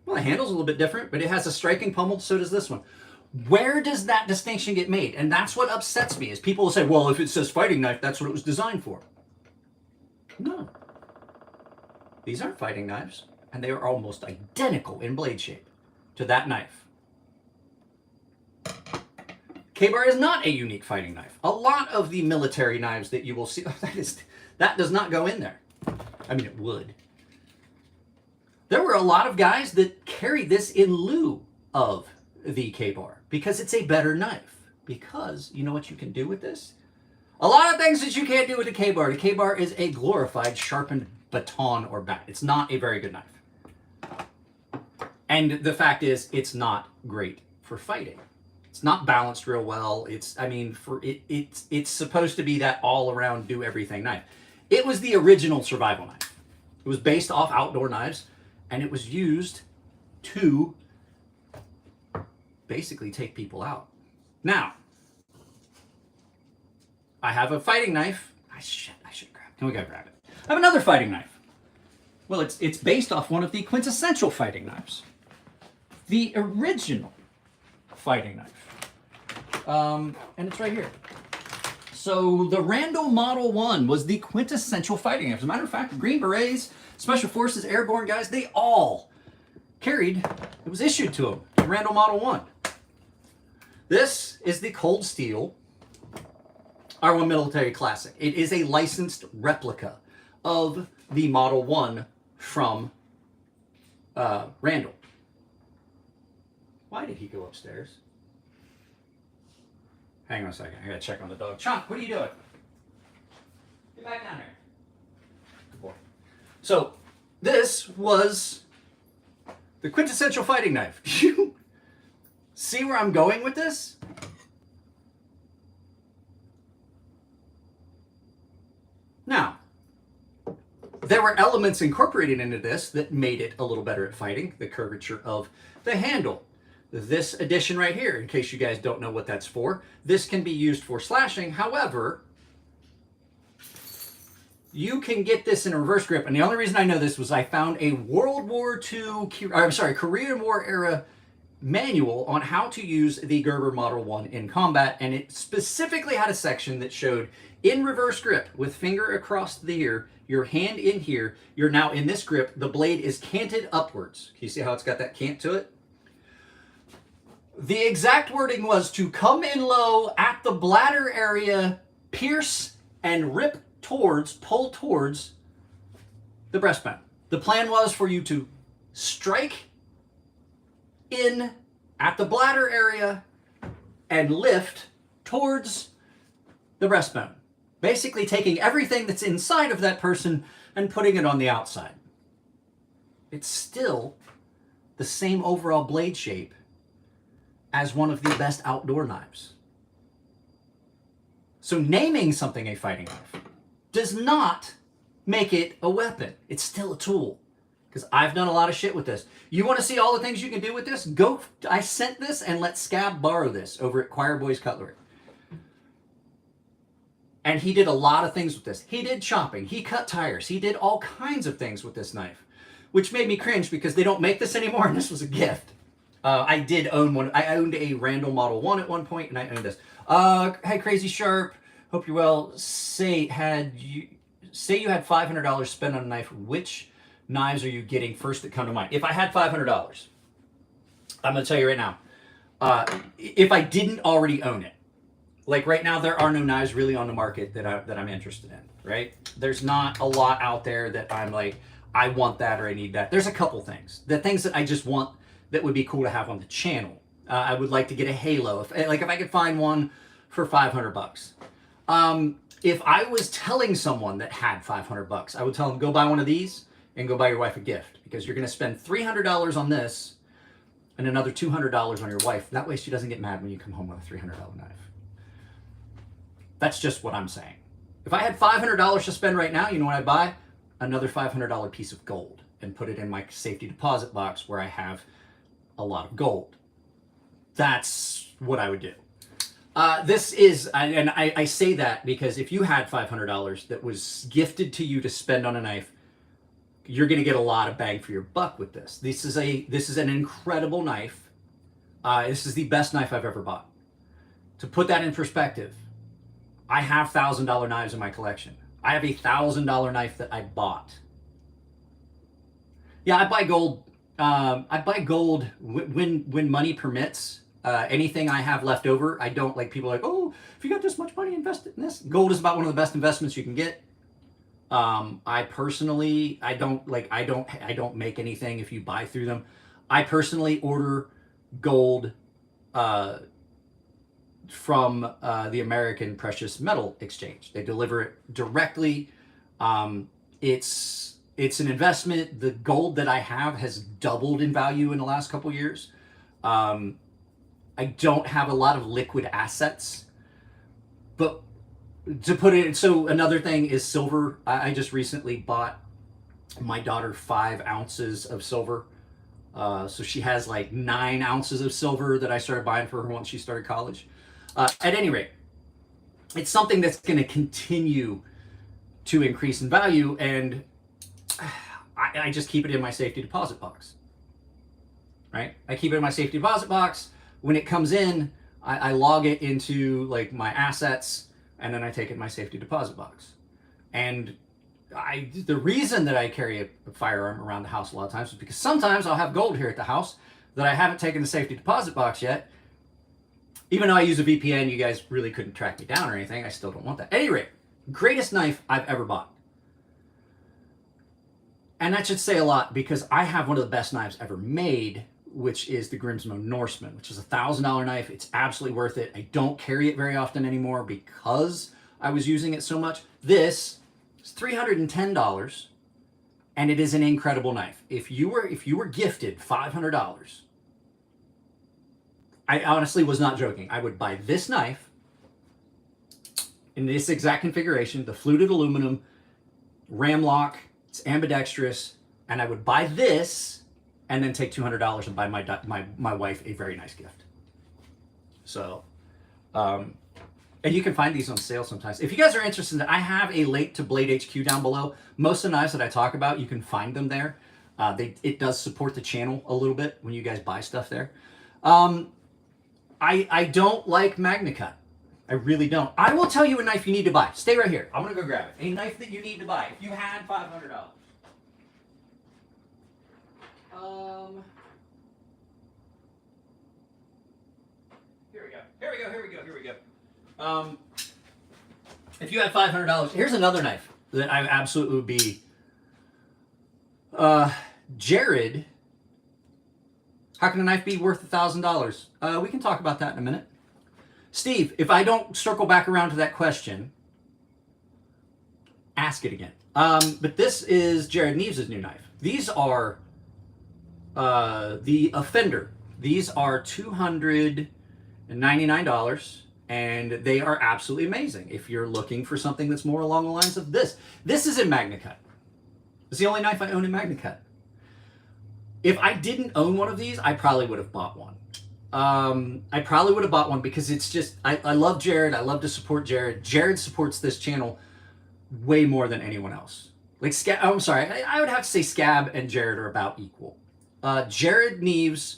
Speaker 1: Well, the handle's a little bit different, but it has a striking pommel, so does this one. Where does that distinction get made? And that's what upsets me, is people will say, well, if it says fighting knife, that's what it was designed for. No. These aren't fighting knives, and they are almost identical in blade shape to that knife. K-bar is not a unique fighting knife. A lot of the military knives that you will see, that does not go in there. I mean, it would. There were a lot of guys that carried this in lieu of the K-bar because it's a better knife. Because you know what you can do with this? A lot of things that you can't do with the K-bar. The K-bar is a glorified sharpened baton or bat. It's not a very good knife. And the fact is, it's not great for fighting. It's not balanced real well. It's supposed to be that all-around do-everything knife. It was the original survival knife. It was based off outdoor knives, and it was used to basically take people out. Now, I have a fighting knife. I should grab it. Can we go grab it? I have another fighting knife. Well, it's based off one of the quintessential fighting knives. The original fighting knife. And it's right here. So the Randall Model 1 was the quintessential fighting knife. As a matter of fact, Green Berets, Special Forces, Airborne guys, they all carried, it was issued to them, the Randall Model 1. This is the Cold Steel R1 Military Classic. It is a licensed replica of the Model 1 from Randall. Why did he go upstairs? Hang on a second. I gotta check on the dog. Chunk, what are you doing? Get back down here. Good boy. So, this was the quintessential fighting knife. Do you see where I'm going with this? Now, there were elements incorporated into this that made it a little better at fighting. The curvature of the handle. This addition right here, in case you guys don't know what that's for, this can be used for slashing. However, you can get this in a reverse grip. And the only reason I know this was I found a Korean War era manual on how to use the Gerber Model 1 in combat. And it specifically had a section that showed in reverse grip with finger across the ear, your hand in here, you're now in this grip, the blade is canted upwards. Can you see how it's got that cant to it? The exact wording was to come in low at the bladder area, pierce and rip towards, pull towards the breastbone. The plan was for you to strike in at the bladder area and lift towards the breastbone. Basically taking everything that's inside of that person and putting it on the outside. It's still the same overall blade shape as one of the best outdoor knives. So naming something a fighting knife does not make it a weapon. It's still a tool. Because I've done a lot of shit with this. You want to see all the things you can do with this? Go, I sent this and let Scab borrow this over at Choir Boys Cutlery. And he did a lot of things with this. He did chopping, he cut tires, he did all kinds of things with this knife. Which made me cringe because they don't make this anymore and this was a gift. I did own one. I owned a Randall Model 1 at one point, and I owned this. Hey, Crazy Sharp. Hope you're well. Say you had $500 spent on a knife. Which knives are you getting first that come to mind? If I had $500, I'm going to tell you right now. If I didn't already own it, like right now, there are no knives really on the market that I'm interested in. Right? There's not a lot out there that I'm like, I want that or I need that. There's a couple things. The things that I just want that would be cool to have on the channel. I would like to get a Halo. If I could find one for $500. If I was telling someone that had $500, I would tell them, go buy one of these and go buy your wife a gift. Because you're going to spend $300 on this and another $200 on your wife. That way she doesn't get mad when you come home with a $300 knife. That's just what I'm saying. If I had $500 to spend right now, you know what I'd buy? Another $500 piece of gold and put it in my safety deposit box where I have a lot of gold. That's what I would do. This is, and I say that because if you had $500 that was gifted to you to spend on a knife, you're going to get a lot of bang for your buck with this. This is an incredible knife. This is the best knife I've ever bought. To put that in perspective, I have $1,000 knives in my collection. I have a $1,000 knife that I bought. Yeah, I buy gold. I buy gold when money permits. Anything I have left over, I don't like people are like, oh, if you got this much money, invest it in this. Gold is about one of the best investments you can get. I personally, I don't make anything if you buy through them. I personally order gold from the American Precious Metal Exchange. They deliver it directly. It's an investment. The gold that I have has doubled in value in the last couple years. I don't have a lot of liquid assets, but to put it, so another thing is silver. I just recently bought my daughter 5 ounces of silver. So she has like 9 ounces of silver that I started buying for her once she started college. At any rate, it's something that's going to continue to increase in value, and I just keep it in my safety deposit box. Right? I keep it in my safety deposit box. When it comes in, I log it into like my assets, and then I take it in my safety deposit box. And the reason that I carry a firearm around the house a lot of times is because sometimes I'll have gold here at the house that I haven't taken the safety deposit box yet. Even though I use a VPN, you guys really couldn't track me down or anything. I still don't want that. At any rate, greatest knife I've ever bought. And that should say a lot because I have one of the best knives ever made, which is the Grimsmo Norseman, which is a $1,000 knife. It's absolutely worth it. I don't carry it very often anymore because I was using it so much. This is $310, and it is an incredible knife. If you were gifted $500, I honestly was not joking. I would buy this knife in this exact configuration, the fluted aluminum, ram lock, it's ambidextrous, and I would buy this and then take $200 and buy my wife a very nice gift. So, and you can find these on sale sometimes. If you guys are interested, I have a link to Blade HQ down below. Most of the knives that I talk about, you can find them there. It does support the channel a little bit when you guys buy stuff there. I don't like MagnaCut. I really don't. I will tell you a knife you need to buy. Stay right here. I'm going to go grab it. A knife that you need to buy if you had $500. Here we go. If you had $500, here's another knife that I absolutely would be. Jared, how can a knife be worth $1,000? We can talk about that in a minute. Steve, if I don't circle back around to that question, ask it again. But this is Jared Neves' new knife. These are the Offender. These are $299, and they are absolutely amazing. If you're looking for something that's more along the lines of this is in MagnaCut. It's the only knife I own in MagnaCut. If I didn't own one of these, I probably would have bought one. I probably would have bought one because it's just, I love Jared. I love to support Jared. Jared supports this channel way more than anyone else. Like, I'm sorry, I would have to say Scab and Jared are about equal. Jared Neve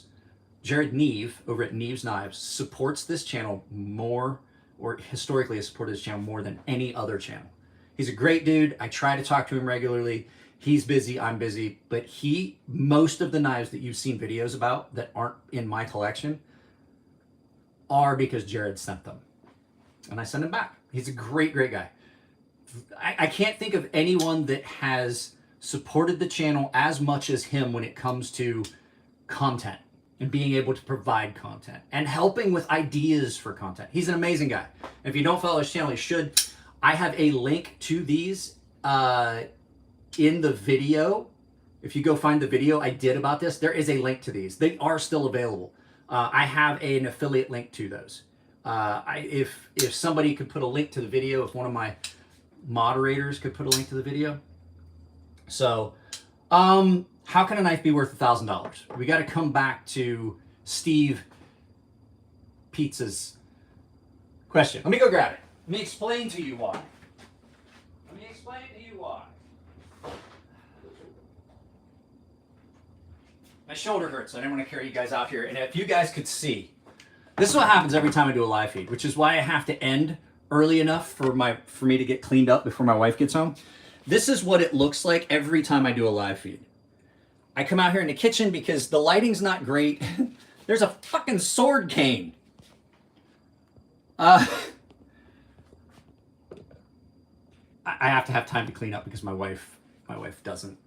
Speaker 1: over at Neves Knives supports this channel more, or historically has supported this channel more than any other channel. He's a great dude. I try to talk to him regularly. He's busy, I'm busy, but most of the knives that you've seen videos about that aren't in my collection are because Jared sent them. And I sent them back. He's a great, great guy. I can't think of anyone that has supported the channel as much as him when it comes to content and being able to provide content and helping with ideas for content. He's an amazing guy. And if you don't follow his channel, you should. I have a link to these in the video. If you go find the video I did about this, there is a link to these. They are still available. I have an affiliate link to those. If somebody could put a link to the video, if one of my moderators could put a link to the video. So, how can a knife be worth $1,000? We got to come back to Steve Pizza's question. Let me go grab it. Let me explain to you why. My shoulder hurts. I didn't want to carry you guys out here. And if you guys could see, this is what happens every time I do a live feed, which is why I have to end early enough for me to get cleaned up before my wife gets home. This is what it looks like every time I do a live feed. I come out here in the kitchen because the lighting's not great. There's a fucking sword cane. I have to have time to clean up because my wife doesn't.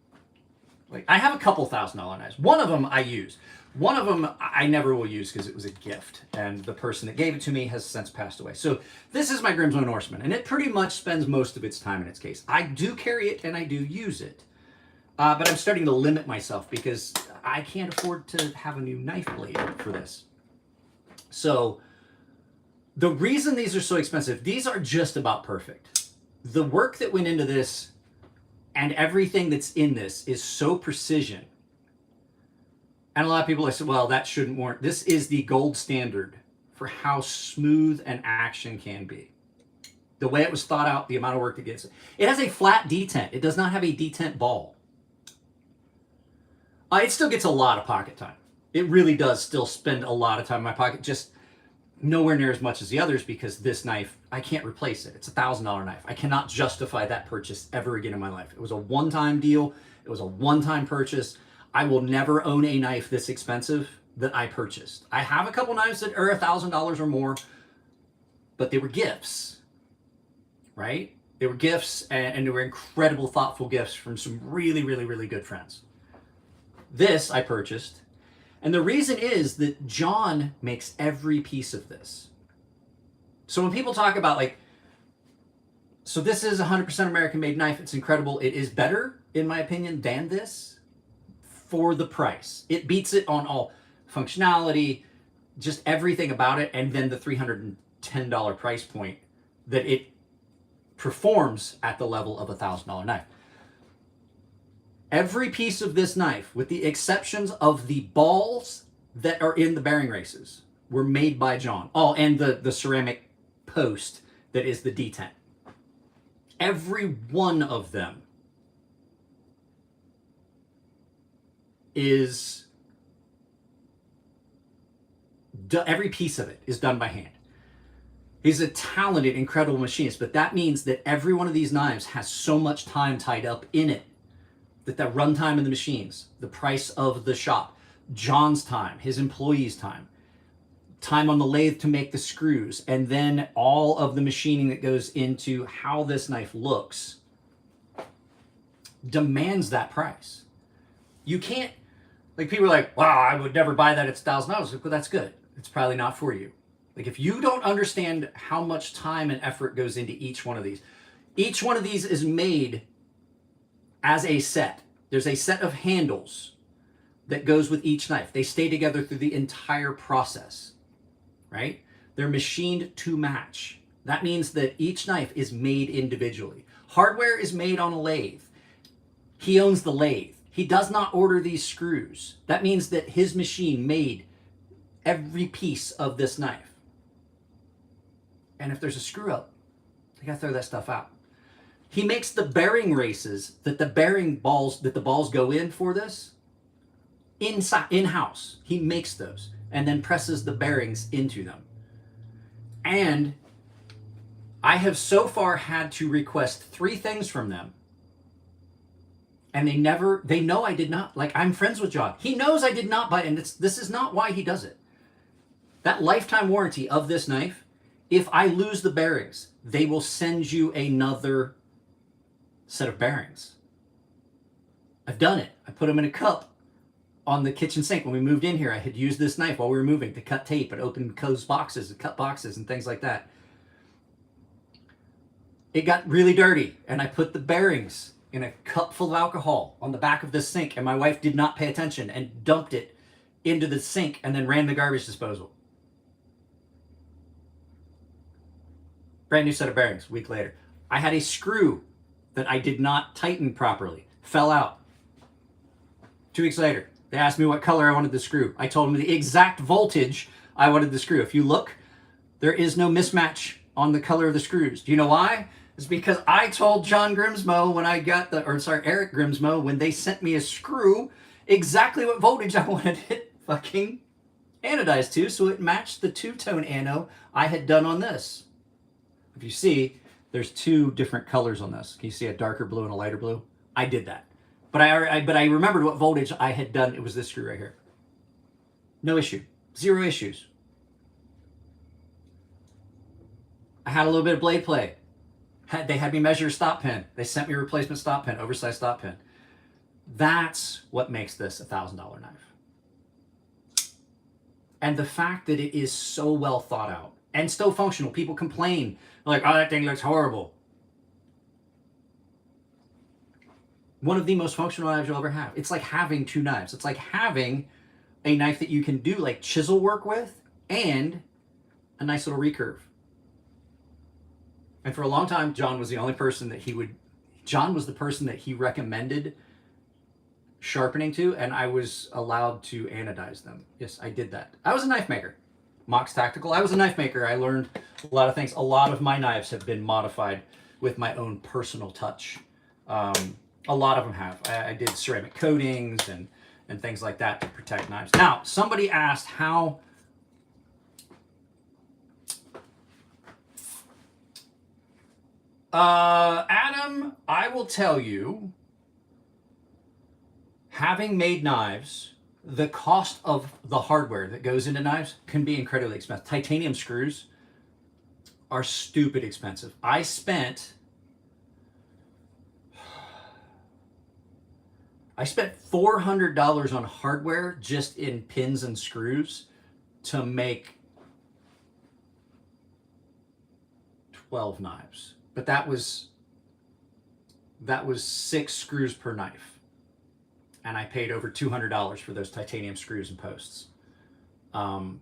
Speaker 1: Like, I have a couple $1,000 knives. One of them I use. One of them I never will use because it was a gift, and the person that gave it to me has since passed away. So this is my Grimsmo Norseman, and it pretty much spends most of its time in its case. I do carry it and I do use it, but I'm starting to limit myself because I can't afford to have a new knife blade for this. So The reason these are so expensive, these are just about perfect. The work that went into this and everything that's in this is so precision. And a lot of people have said, well, that shouldn't warrant. This is the gold standard for how smooth an action can be. The way it was thought out, the amount of work that gets it. It has a flat detent. It does not have a detent ball. It still gets a lot of pocket time. It really does still spend a lot of time in my pocket, just nowhere near as much as the others, because this knife, I can't replace it. It's a $1,000 knife. I cannot justify that purchase ever again in my life. It was a one-time deal. It was a one-time purchase. I will never own a knife this expensive that I purchased. I have a couple knives that are $1,000 or more, but they were gifts, right? They were gifts, and they were incredible, thoughtful gifts from some really, really, really good friends. This I purchased, and the reason is that John makes every piece of this. So when people talk about like, so this is a 100% American-made knife, it's incredible. It is better, in my opinion, than this for the price. It beats it on all functionality, just everything about it, and then the $310 price point that it performs at the level of a $1,000 knife. Every piece of this knife, with the exceptions of the balls that are in the bearing races, were made by John. Oh, and the ceramic post that is the detent. Every one of them is, every piece of it is done by hand. He's a talented, incredible machinist, but that means that every one of these knives has so much time tied up in it that the runtime in the machines, the price of the shop, John's time, his employees' time, time on the lathe to make the screws, and then all of the machining that goes into how this knife looks demands that price. You can't, like, people are like, wow, I would never buy that, it's $1,000. Well, that's good. It's probably not for you. Like, if you don't understand how much time and effort goes into each one of these is made as a set. There's a set of handles that goes with each knife. They stay together through the entire process, right? They're machined to match. That means that each knife is made individually. Hardware is made on a lathe. He owns the lathe. He does not order these screws. That means that his machine made every piece of this knife. And if there's a screw up, you gotta throw that stuff out. He makes the bearing races that the balls go in for this in-house. He makes those and then presses the bearings into them. And I have so far had to request 3 things from them. And they know I did not, like, I'm friends with John. He knows I did not buy it, and this is not why he does it. That lifetime warranty of this knife, if I lose the bearings, they will send you another set of bearings. I've done it. I put them in a cup on the kitchen sink. When we moved in here, I had used this knife while we were moving to cut tape and open closed boxes and cut boxes and things like that. It got really dirty, and I put the bearings in a cup full of alcohol on the back of the sink, and my wife did not pay attention and dumped it into the sink and then ran the garbage disposal. Brand new set of bearings a week later. I had a screw that I did not tighten properly. Fell out. 2 weeks later, they asked me what color I wanted the screw. I told them the exact voltage I wanted the screw. If you look, there is no mismatch on the color of the screws. Do you know why? It's because I told John Grimsmo when I got Eric Grimsmo, when they sent me a screw, exactly what voltage I wanted it fucking anodized to, so it matched the 2-tone ano I had done on this. If you see, there's 2 different colors on this. Can you see a darker blue and a lighter blue? I did that. But I remembered what voltage I had done. It was this screw right here. No issue. 0 issues. I had a little bit of blade play. They had me measure a stop pin. They sent me a replacement stop pin, oversized stop pin. That's what makes this a $1,000 knife. And the fact that it is so well thought out and still functional. People complain, like, oh, that thing looks horrible. One of the most functional knives you'll ever have. It's like having 2 knives. It's like having a knife that you can do like chisel work with and a nice little recurve. And for a long time, John was the only person that John was the person that he recommended sharpening to, and I was allowed to anodize them. Yes, I did that. I was a knife maker. Mox Tactical. I was a knife maker. I learned a lot of things. A lot of my knives have been modified with my own personal touch. A lot of them have. I did ceramic coatings and things like that to protect knives. Now, somebody asked how Adam, I will tell you, having made knives, the cost of the hardware that goes into knives can be incredibly expensive. Titanium screws are stupid expensive. I spent $400 on hardware just in pins and screws to make 12 knives. But that was 6 screws per knife. And I paid over $200 for those titanium screws and posts. I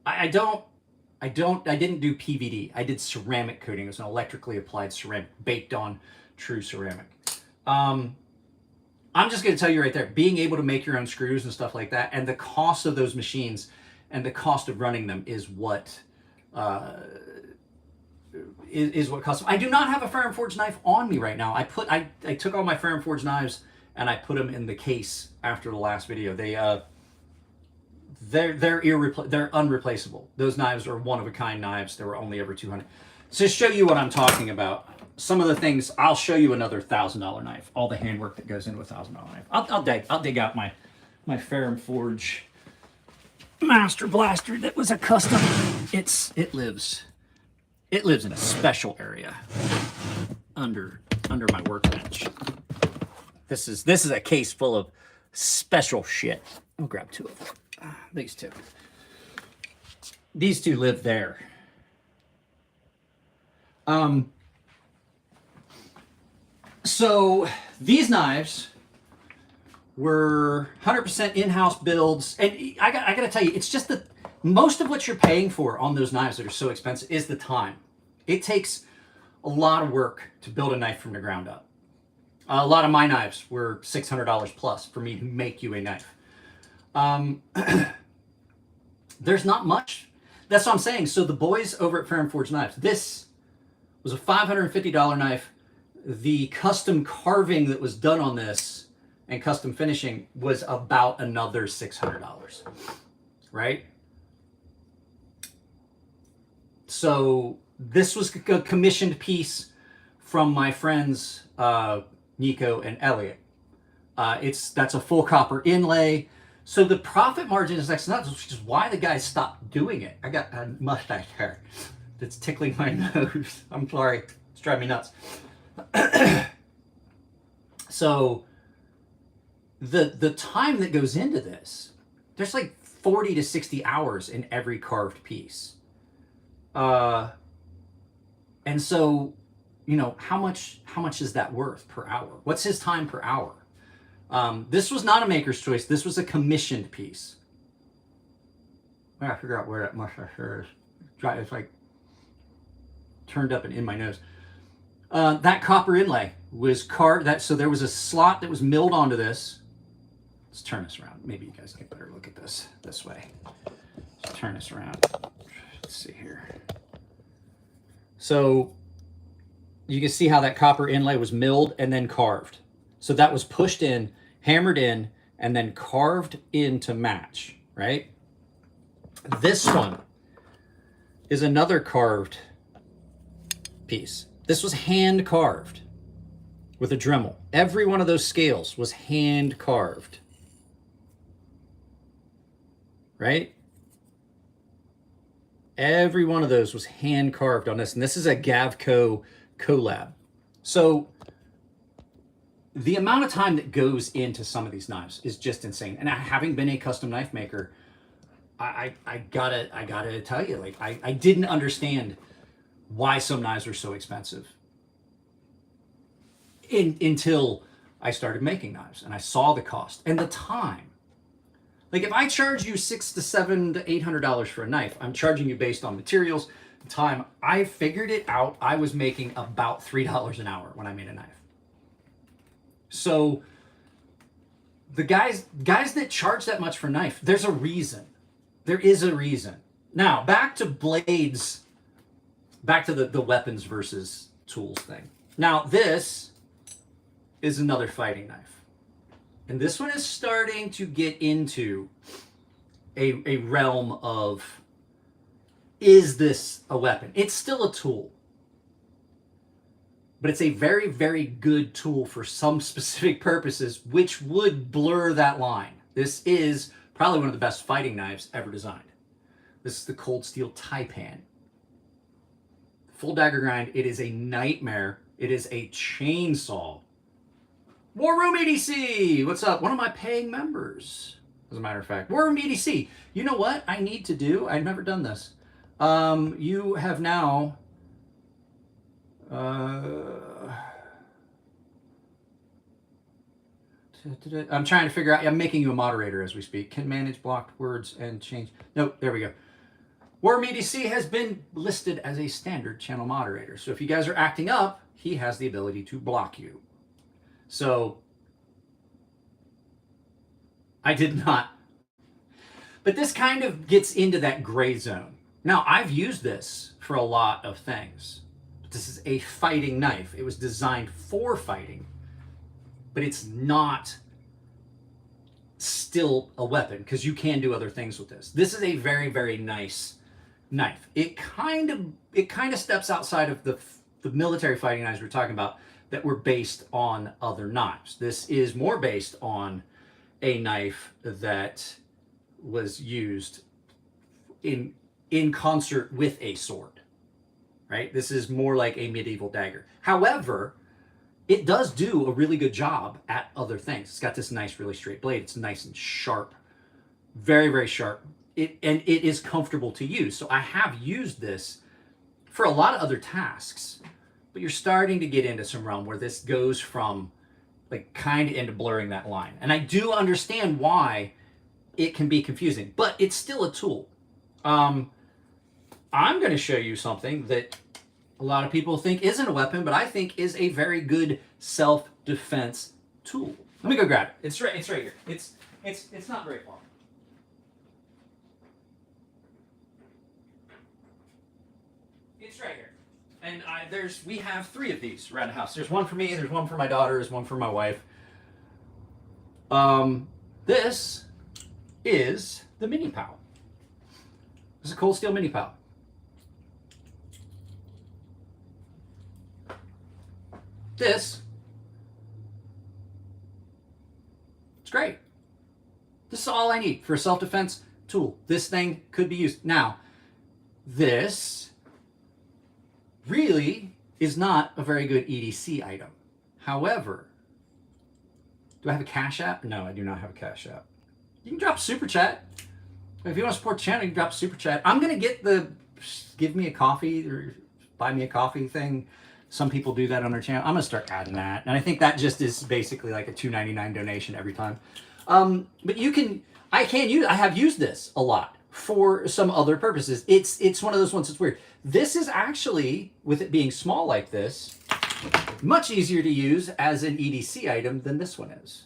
Speaker 1: didn't do PVD. I did ceramic coating. It was an electrically applied ceramic, baked on true ceramic. I'm just going to tell you right there, being able to make your own screws and stuff like that, and the cost of those machines and the cost of running them is what what costs. I do not have a Ferrum Forge knife on me right now. I took all my Ferrum Forge knives and I put them in the case after the last video. They're unreplaceable. Those knives are one of a kind knives. There were only ever 200. So to show you what I'm talking about, some of the things, I'll show you another $1,000 knife. All the handwork that goes into a $1,000 knife. I'll dig out my Ferrum Forge Master Blaster that was a custom. It lives in a special area under my workbench. This is a case full of special shit. I'll grab 2 of them. These two. These 2 live there. So these knives were 100% in-house builds, and I got to tell you, it's just that most of what you're paying for on those knives that are so expensive is the time. It takes a lot of work to build a knife from the ground up. A lot of my knives were $600 plus for me to make you a knife. There's not much. That's what I'm saying. So the boys over at Ferrum Forge Knives, this was a $550 knife. The custom carving that was done on this and custom finishing was about another $600, right? So this was a commissioned piece from my friends Nico and Elliot. That's a full copper inlay. So the profit margin is next to nothing, which is why the guys stopped doing it. I got a mustache hair that's tickling my nose. I'm sorry, it's driving me nuts. So the time that goes into this, there's like 40 to 60 hours in every carved piece. And so, you know, how much is that worth per hour? What's his time per hour? This was not a maker's choice. This was a commissioned piece. I gotta figure out where that mustache hair is. It's like turned up and in my nose. That copper inlay was carved. So there was a slot that was milled onto this. Let's turn this around. Maybe you guys get a better look at this way. Let's turn this around. Let's see here. So you can see how that copper inlay was milled and then carved. So that was pushed in, hammered in, and then carved in to match, right? This one is another carved piece. This was hand carved with a Dremel. Every one of those scales was hand carved, right? Every one of those was hand carved on this. And this is a Gavco collab. So the amount of time that goes into some of these knives is just insane. And having been a custom knife maker, I gotta tell you, like, I didn't understand why some knives were so expensive until I started making knives and I saw the cost and the time. Like, if I charge you $600 to $700 to $800 for a knife, I'm charging you based on materials, time. I figured it out. I was making about $3 an hour when I made a knife. So the guys that charge that much for a knife, there's a reason. There is a reason. Now, back to blades, back to the weapons versus tools thing. Now, this is another fighting knife. And this one is starting to get into a realm of, is this a weapon? It's still a tool. But it's a very, very good tool for some specific purposes, which would blur that line. This is probably one of the best fighting knives ever designed. This is the Cold Steel Taipan. Full dagger grind. It is a nightmare. It is a chainsaw. War Room EDC! What's up? One of my paying members, as a matter of fact. War Room EDC. You know what I need to do? I've never done this. You have now... I'm trying to figure out. I'm making you a moderator as we speak. Can manage blocked words and change. No, there we go. War Room EDC has been listed as a standard channel moderator. So if you guys are acting up, he has the ability to block you. So I did not. But this kind of gets into that gray zone. Now, I've used this for a lot of things. But this is a fighting knife. It was designed for fighting. But it's not still a weapon, because you can do other things with this. This is a very, very nice knife. It kind of steps outside of the military fighting knives we're talking about that were based on other knives. This is more based on a knife that was used in concert with a sword, right? This is more like a medieval dagger. However, it does do a really good job at other things. It's got this nice, really straight blade. It's nice and sharp, very, very sharp. And it is comfortable to use. So I have used this for a lot of other tasks, but you're starting to get into some realm where this goes from like kind of into blurring that line. And I do understand why it can be confusing, but it's still a tool. I'm going to show you something that a lot of people think isn't a weapon, but I think is a very good self-defense tool. Let me go grab it. It's right here. It's not very far. It's right here. And we have 3 of these around the house. There's one for me, there's one for my daughter, there's one for my wife. This is the Mini Pow. This is a Cold Steel Mini Pow. This, it's great. This is all I need for a self-defense tool. This thing could be used. Now, this really is not a very good EDC item. However, do I have a Cash App? No, I do not have a Cash App. You can drop Super Chat. If you want to support the channel, you can drop Super Chat. I'm going to get the give me a coffee or buy me a coffee thing. Some people do that on their channel. I'm going to start adding that. And I think that just is basically like a $2.99 donation every time. But I have used this a lot for some other purposes. It's one of those ones that's weird. This is actually, with it being small like this, much easier to use as an EDC item than this one is.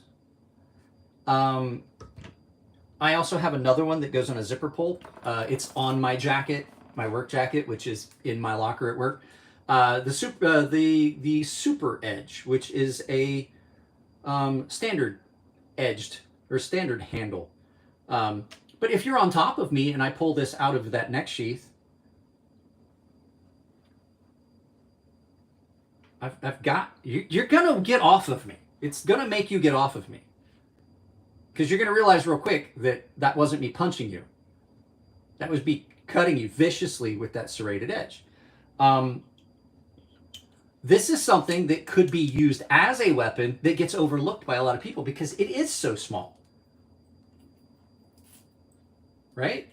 Speaker 1: I also have another one that goes on a zipper pull. It's on my jacket, my work jacket, which is in my locker at work. The Super Edge, which is a standard edged or standard handle. But if you're on top of me and I pull this out of that neck sheath, you're gonna get off of me. It's gonna make you get off of me, because you're gonna realize real quick that wasn't me punching you. That was me cutting you viciously with that serrated edge. This is something that could be used as a weapon that gets overlooked by a lot of people because it is so small. Right?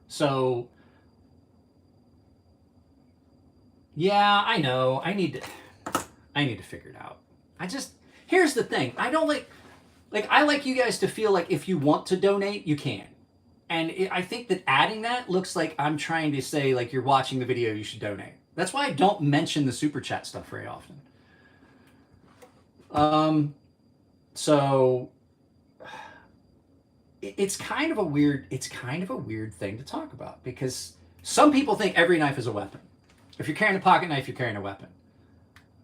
Speaker 1: So, yeah, I know. I need to figure it out. Here's the thing. I don't I like you guys to feel like if you want to donate, you can. And I think that adding that looks like I'm trying to say, like, you're watching the video, you should donate. That's why I don't mention the super chat stuff very often. So it's kind of a weird thing to talk about, because some people think every knife is a weapon. If you're carrying a pocket knife, you're carrying a weapon.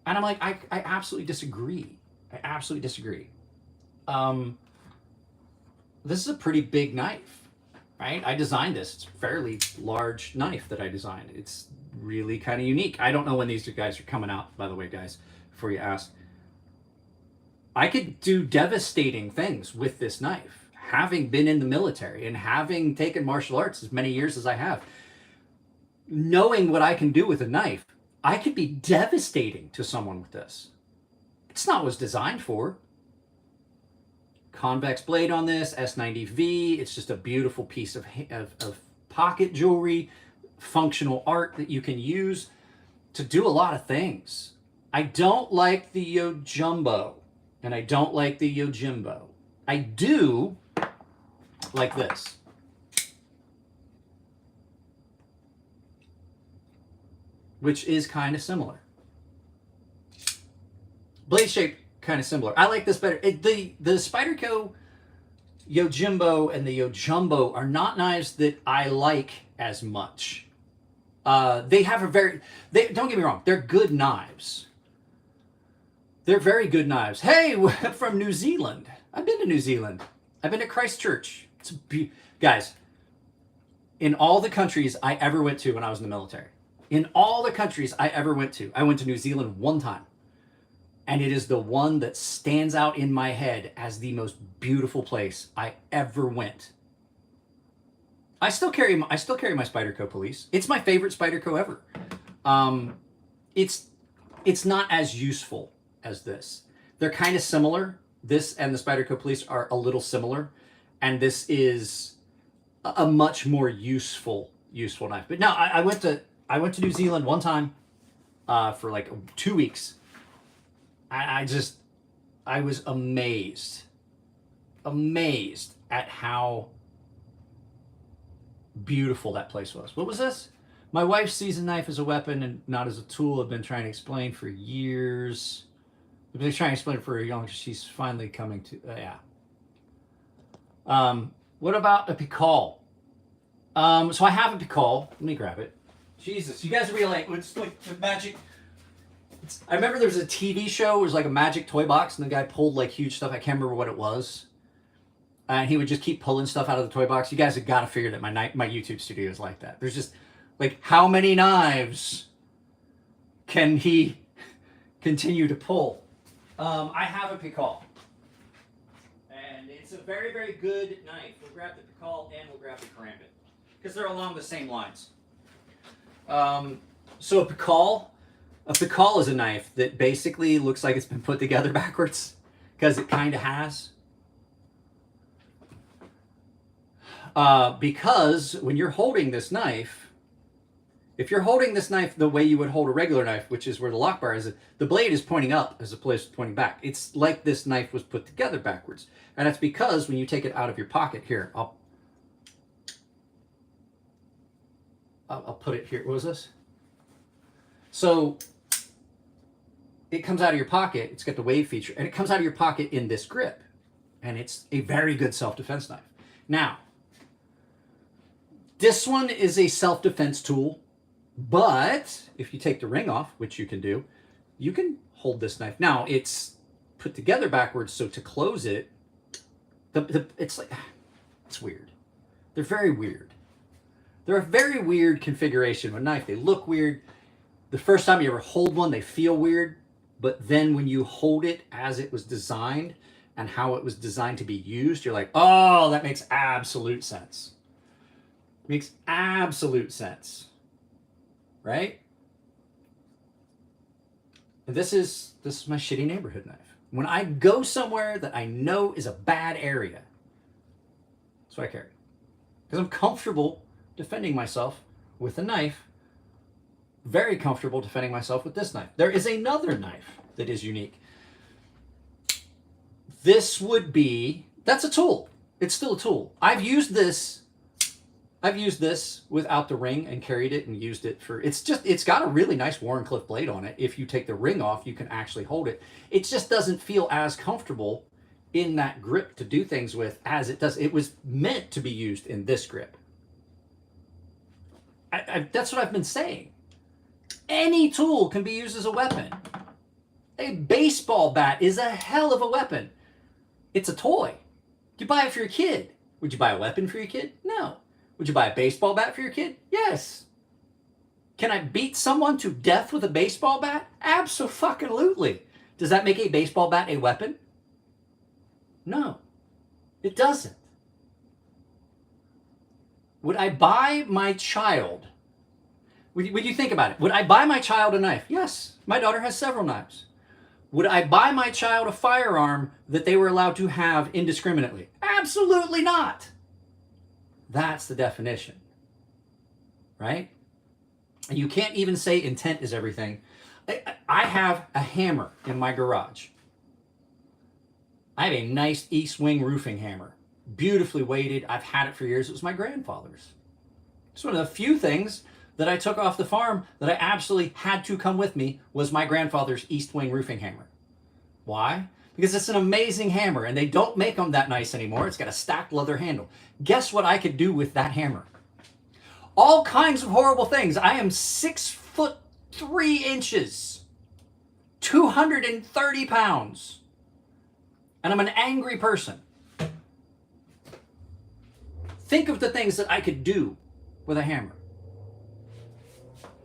Speaker 1: And I'm like, I absolutely disagree. I absolutely disagree. This is a pretty big knife, right? I designed this. It's a fairly large knife that I designed. It's really kind of unique. I don't know when these guys are coming out, by the way, guys, before you ask. I could do devastating things with this knife, having been in the military and having taken martial arts as many years as I have. Knowing what I can do with a knife, I could be devastating to someone with this. It's not what it's designed for. Convex blade on this, S90V. It's just a beautiful piece of pocket jewelry, functional art that you can use to do a lot of things. I don't like the Yojimbo, and I don't like the Yojimbo. I do like this. Which is kind of similar. Blade shape, kind of similar. I like this better. The Spyderco Yojimbo and the Yojimbo are not knives that I like as much. They have a don't get me wrong, they're good knives. They're very good knives. Hey, from New Zealand. I've been to New Zealand. I've been to Christchurch. Guys, in all the countries I ever went to when I was in the military, in all the countries I ever went to, I went to New Zealand one time. And it is the one that stands out in my head as the most beautiful place I ever went. I still carry my Spyderco Police. It's my favorite Spyderco ever. It's not as useful as this. They're kind of similar. This and the Spyderco Police are a little similar, and this is a much more useful knife. But no, I went to New Zealand one time for like 2 weeks. I was amazed at how beautiful that place was. What was this? My wife sees a knife as a weapon and not as a tool. I've been trying to explain for years. I've been trying to explain it for a long. She's finally coming to. What about a Pikal? So I have a Pikal. Let me grab it. Jesus, you guys are really it's like the magic. I remember there was a TV show. It was like a magic toy box, and the guy pulled like huge stuff. I can't remember what it was. And he would just keep pulling stuff out of the toy box. You guys have got to figure that my YouTube studio is like that. There's just like, how many knives can he continue to pull? I have a Pikal, and it's a very, very good knife. We'll grab the Pikal and we'll grab the Karambit because they're along the same lines. So a Pikal is a knife that basically looks like it's been put together backwards, because it kind of has. Because when you're holding this knife, if you're holding this knife the way you would hold a regular knife, which is where the lock bar is, the blade is pointing up as opposed to pointing back. It's like this knife was put together backwards. And that's because when you take it out of your pocket, here, I'll put it here. What was this? So it comes out of your pocket. It's got the wave feature, and it comes out of your pocket in this grip. And it's a very good self-defense knife. Now, this one is a self-defense tool, but if you take the ring off, which you can do, you can hold this knife. Now, it's put together backwards, so to close it, it's weird. They're very weird. They're a very weird configuration of a knife. They look weird. The first time you ever hold one, they feel weird, but then when you hold it as it was designed and how it was designed to be used, you're like, oh, that makes absolute sense. Makes absolute sense, right? And this is my shitty neighborhood knife. When I go somewhere that I know is a bad area, that's what I carry. Because I'm comfortable defending myself with a knife. Very comfortable defending myself with this knife. There is another knife that is unique. this would be, that's a tool. It's still a tool. I've used this without the ring and carried it and used it for, it's got a really nice Warncliffe blade on it. If you take the ring off, you can actually hold it. It just doesn't feel as comfortable in that grip to do things with as it does. It was meant to be used in this grip. That's what I've been saying. Any tool can be used as a weapon. A baseball bat is a hell of a weapon. It's a toy. You buy it for your kid. Would you buy a weapon for your kid? No. Would you buy a baseball bat for your kid? Yes. Can I beat someone to death with a baseball bat? Abso-fucking-lutely. Does that make a baseball bat a weapon? No, it doesn't. Would I buy my child, would you think about it, would I buy my child a knife? Yes, my daughter has several knives. Would I buy my child a firearm that they were allowed to have indiscriminately? Absolutely not. That's the definition, right? And you can't even say intent is everything. I have a hammer in my garage. I have a nice East Wing roofing hammer, beautifully weighted. I've had it for years. It was my grandfather's. It's one of the few things that I took off the farm that I absolutely had to come with me was my grandfather's East Wing roofing hammer. Why? Because it's an amazing hammer, and they don't make them that nice anymore. It's got a stacked leather handle. Guess what I could do with that hammer? All kinds of horrible things. I am 6'3", 230 pounds. And I'm an angry person. Think of the things that I could do with a hammer.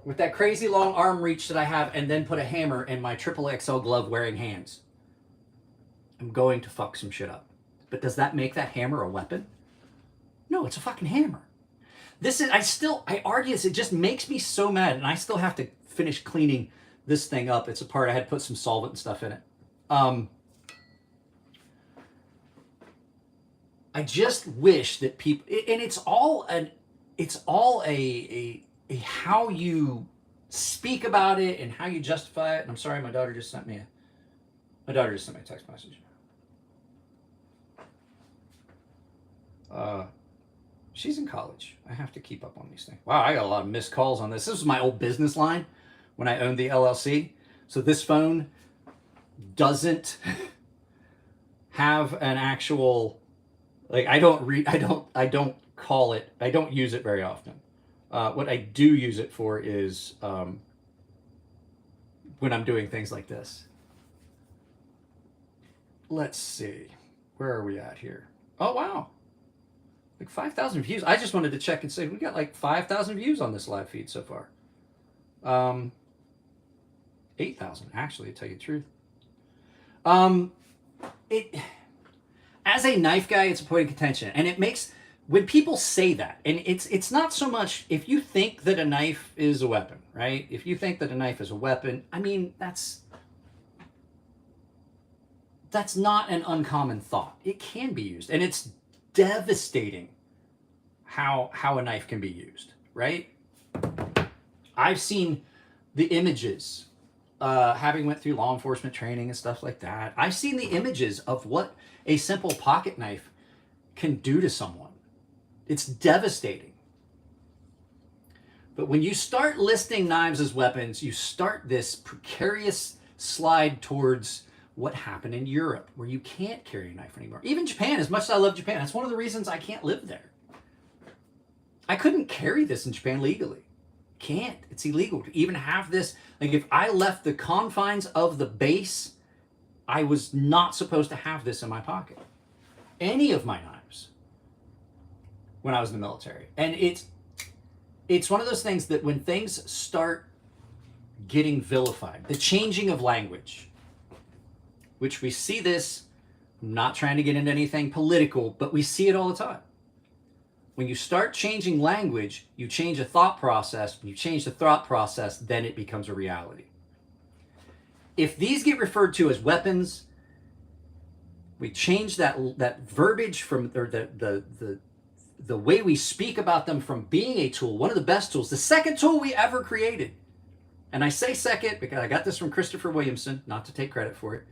Speaker 1: With that crazy long arm reach that I have, and then put a hammer in my XXL glove wearing hands. I'm going to fuck some shit up. But does that make that hammer a weapon? No, it's a fucking hammer. This is, I argue this, it just makes me so mad, and I still have to finish cleaning this thing up. It's a part, I had to put some solvent and stuff in it. I just wish that people, and it's all a how you speak about it and how you justify it. And I'm sorry, my daughter just sent me a text message. She's in college. I have to keep up on these things. Wow, I got a lot of missed calls on this. This was my old business line when I owned the LLC. So this phone doesn't have an actual, like, I don't call it, I don't use it very often. What I do use it for is when I'm doing things like this. Let's see, where are we at here? Oh, wow. Like 5,000 views. I just wanted to check and say we got like 5,000 views on this live feed so far. 8,000 actually, to tell you the truth. As a knife guy, it's a point of contention, and it makes, when people say that, and it's not so much if you think that a knife is a weapon, right? If you think that a knife is a weapon, I mean, that's not an uncommon thought. It can be used, and it's devastating how a knife can be used, right? I've seen the images, having went through law enforcement training and stuff like that. I've seen the images of what a simple pocket knife can do to someone. It's devastating. But when you start listing knives as weapons, you start this precarious slide towards what happened in Europe, where you can't carry a knife anymore. Even Japan, as much as I love Japan, that's one of the reasons I can't live there. I couldn't carry this in Japan legally. Can't. It's illegal to even have this. Like, if I left the confines of the base, I was not supposed to have this in my pocket. Any of my knives when I was in the military. And it's one of those things that when things start getting vilified, the changing of language, which we see this, I'm not trying to get into anything political, but we see it all the time. When you start changing language, you change a thought process. When you change the thought process, then it becomes a reality. If these get referred to as weapons, we change that verbiage from, or the way we speak about them from being a tool, one of the best tools, the second tool we ever created. And I say second because I got this from Christopher Williamson, not to take credit for it.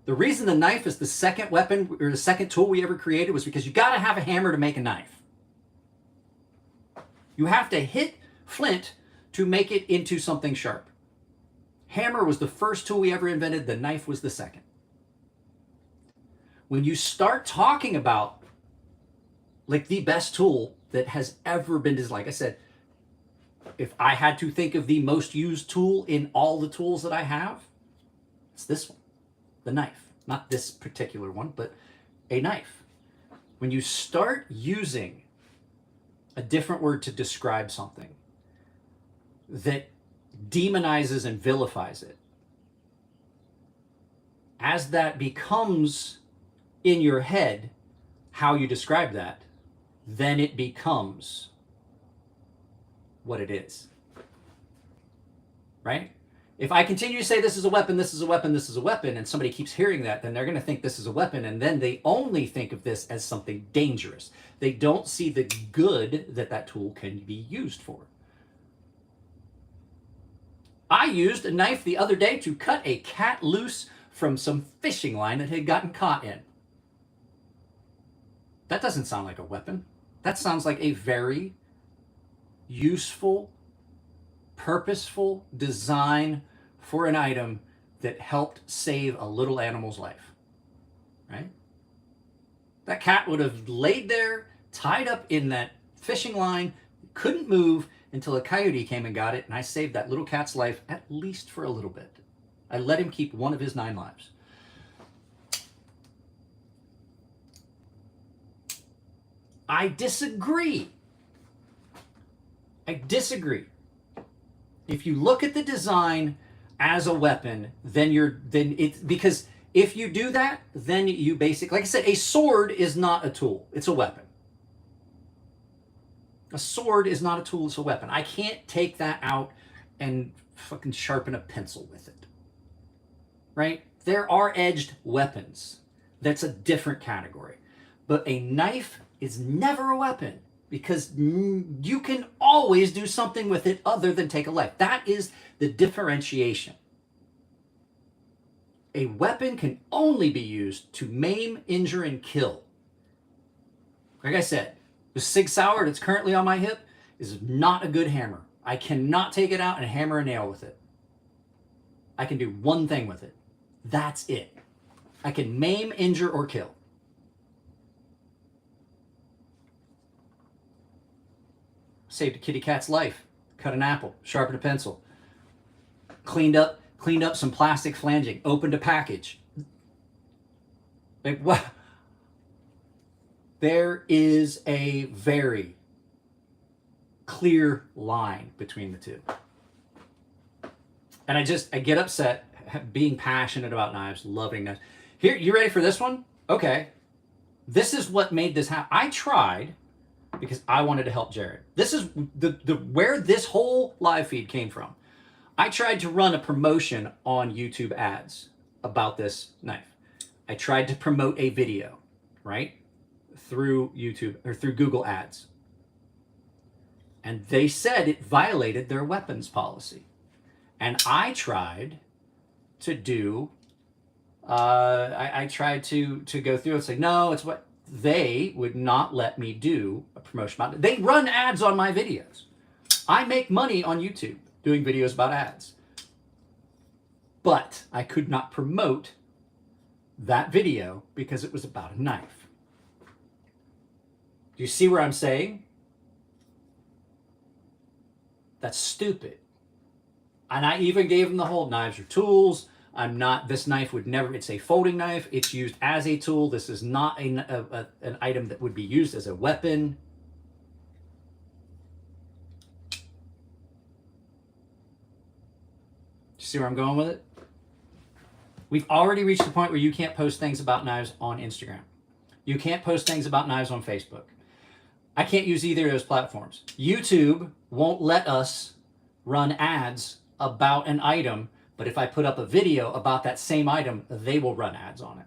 Speaker 1: The reason the knife is the second weapon or the second tool we ever created was because you got to have a hammer to make a knife. You have to hit flint to make it into something sharp. Hammer was the first tool we ever invented. The knife was the second. When you start talking about like the best tool that has ever been designed, like I said, if I had to think of the most used tool in all the tools that I have, it's this one, the knife. Not this particular one, but a knife. When you start using a different word to describe something that demonizes and vilifies it, as that becomes in your head how you describe that, then it becomes what it is. Right? If I continue to say this is a weapon, this is a weapon, this is a weapon, and somebody keeps hearing that, then they're going to think this is a weapon, and then they only think of this as something dangerous. They don't see the good that that tool can be used for. I used a knife the other day to cut a cat loose from some fishing line that had gotten caught in. That doesn't sound like a weapon. That sounds like a very useful, purposeful design for an item that helped save a little animal's life, right? That cat would have laid there, tied up in that fishing line, couldn't move until a coyote came and got it, and I saved that little cat's life at least for a little bit. I let him keep one of his 9 lives. I disagree. I disagree. If you look at the design as a weapon, then it's because if you do that, then you basically, like I said, a sword is not a tool. It's a weapon. A sword is not a tool, it's a weapon. I can't take that out and fucking sharpen a pencil with it. Right? There are edged weapons. That's a different category. But a knife is never a weapon because you can always do something with it other than take a life. That is the differentiation. A weapon can only be used to maim, injure, and kill. Like I said, the Sig Sauer that's currently on my hip is not a good hammer. I cannot take it out and hammer a nail with it. I can do one thing with it. That's it. I can maim, injure, or kill. Saved a kitty cat's life. Cut an apple. Sharpened a pencil. Cleaned up some plastic flanging. Opened a package. Like what? There is a very clear line between the two. And I get upset being passionate about knives, loving knives. Here, you ready for this one? Okay. This is what made this happen. I tried because I wanted to help Jared. This is where this whole live feed came from. I tried to run a promotion on YouTube ads about this knife. I tried to promote a video, right? Through YouTube or through Google Ads. And they said it violated their weapons policy. And I tried to do, I tried to go through and say, no, it's what they would not let me do a promotion about it. They run ads on my videos. I make money on YouTube doing videos about ads. But I could not promote that video because it was about a knife. Do you see where I'm saying? That's stupid. And I even gave them the whole knives are tools. This knife would never, it's a folding knife. It's used as a tool. This is not an item that would be used as a weapon. Do you see where I'm going with it? We've already reached the point where you can't post things about knives on Instagram. You can't post things about knives on Facebook. I can't use either of those platforms. YouTube won't let us run ads about an item, but if I put up a video about that same item, they will run ads on it.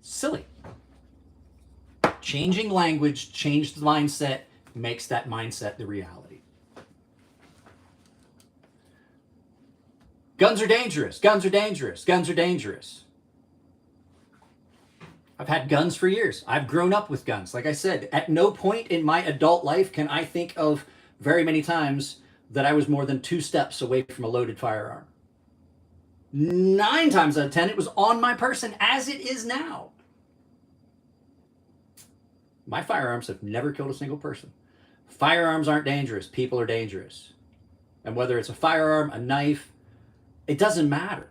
Speaker 1: Silly. Changing language, change the mindset, makes that mindset the reality. Guns are dangerous. Guns are dangerous. Guns are dangerous. I've had guns for years. I've grown up with guns. Like I said, at no point in my adult life can I think of very many times that I was more than 2 steps away from a loaded firearm. 9 times out of 10, it was on my person, as it is now. My firearms have never killed a single person. Firearms aren't dangerous. People are dangerous. And whether it's a firearm, a knife, it doesn't matter.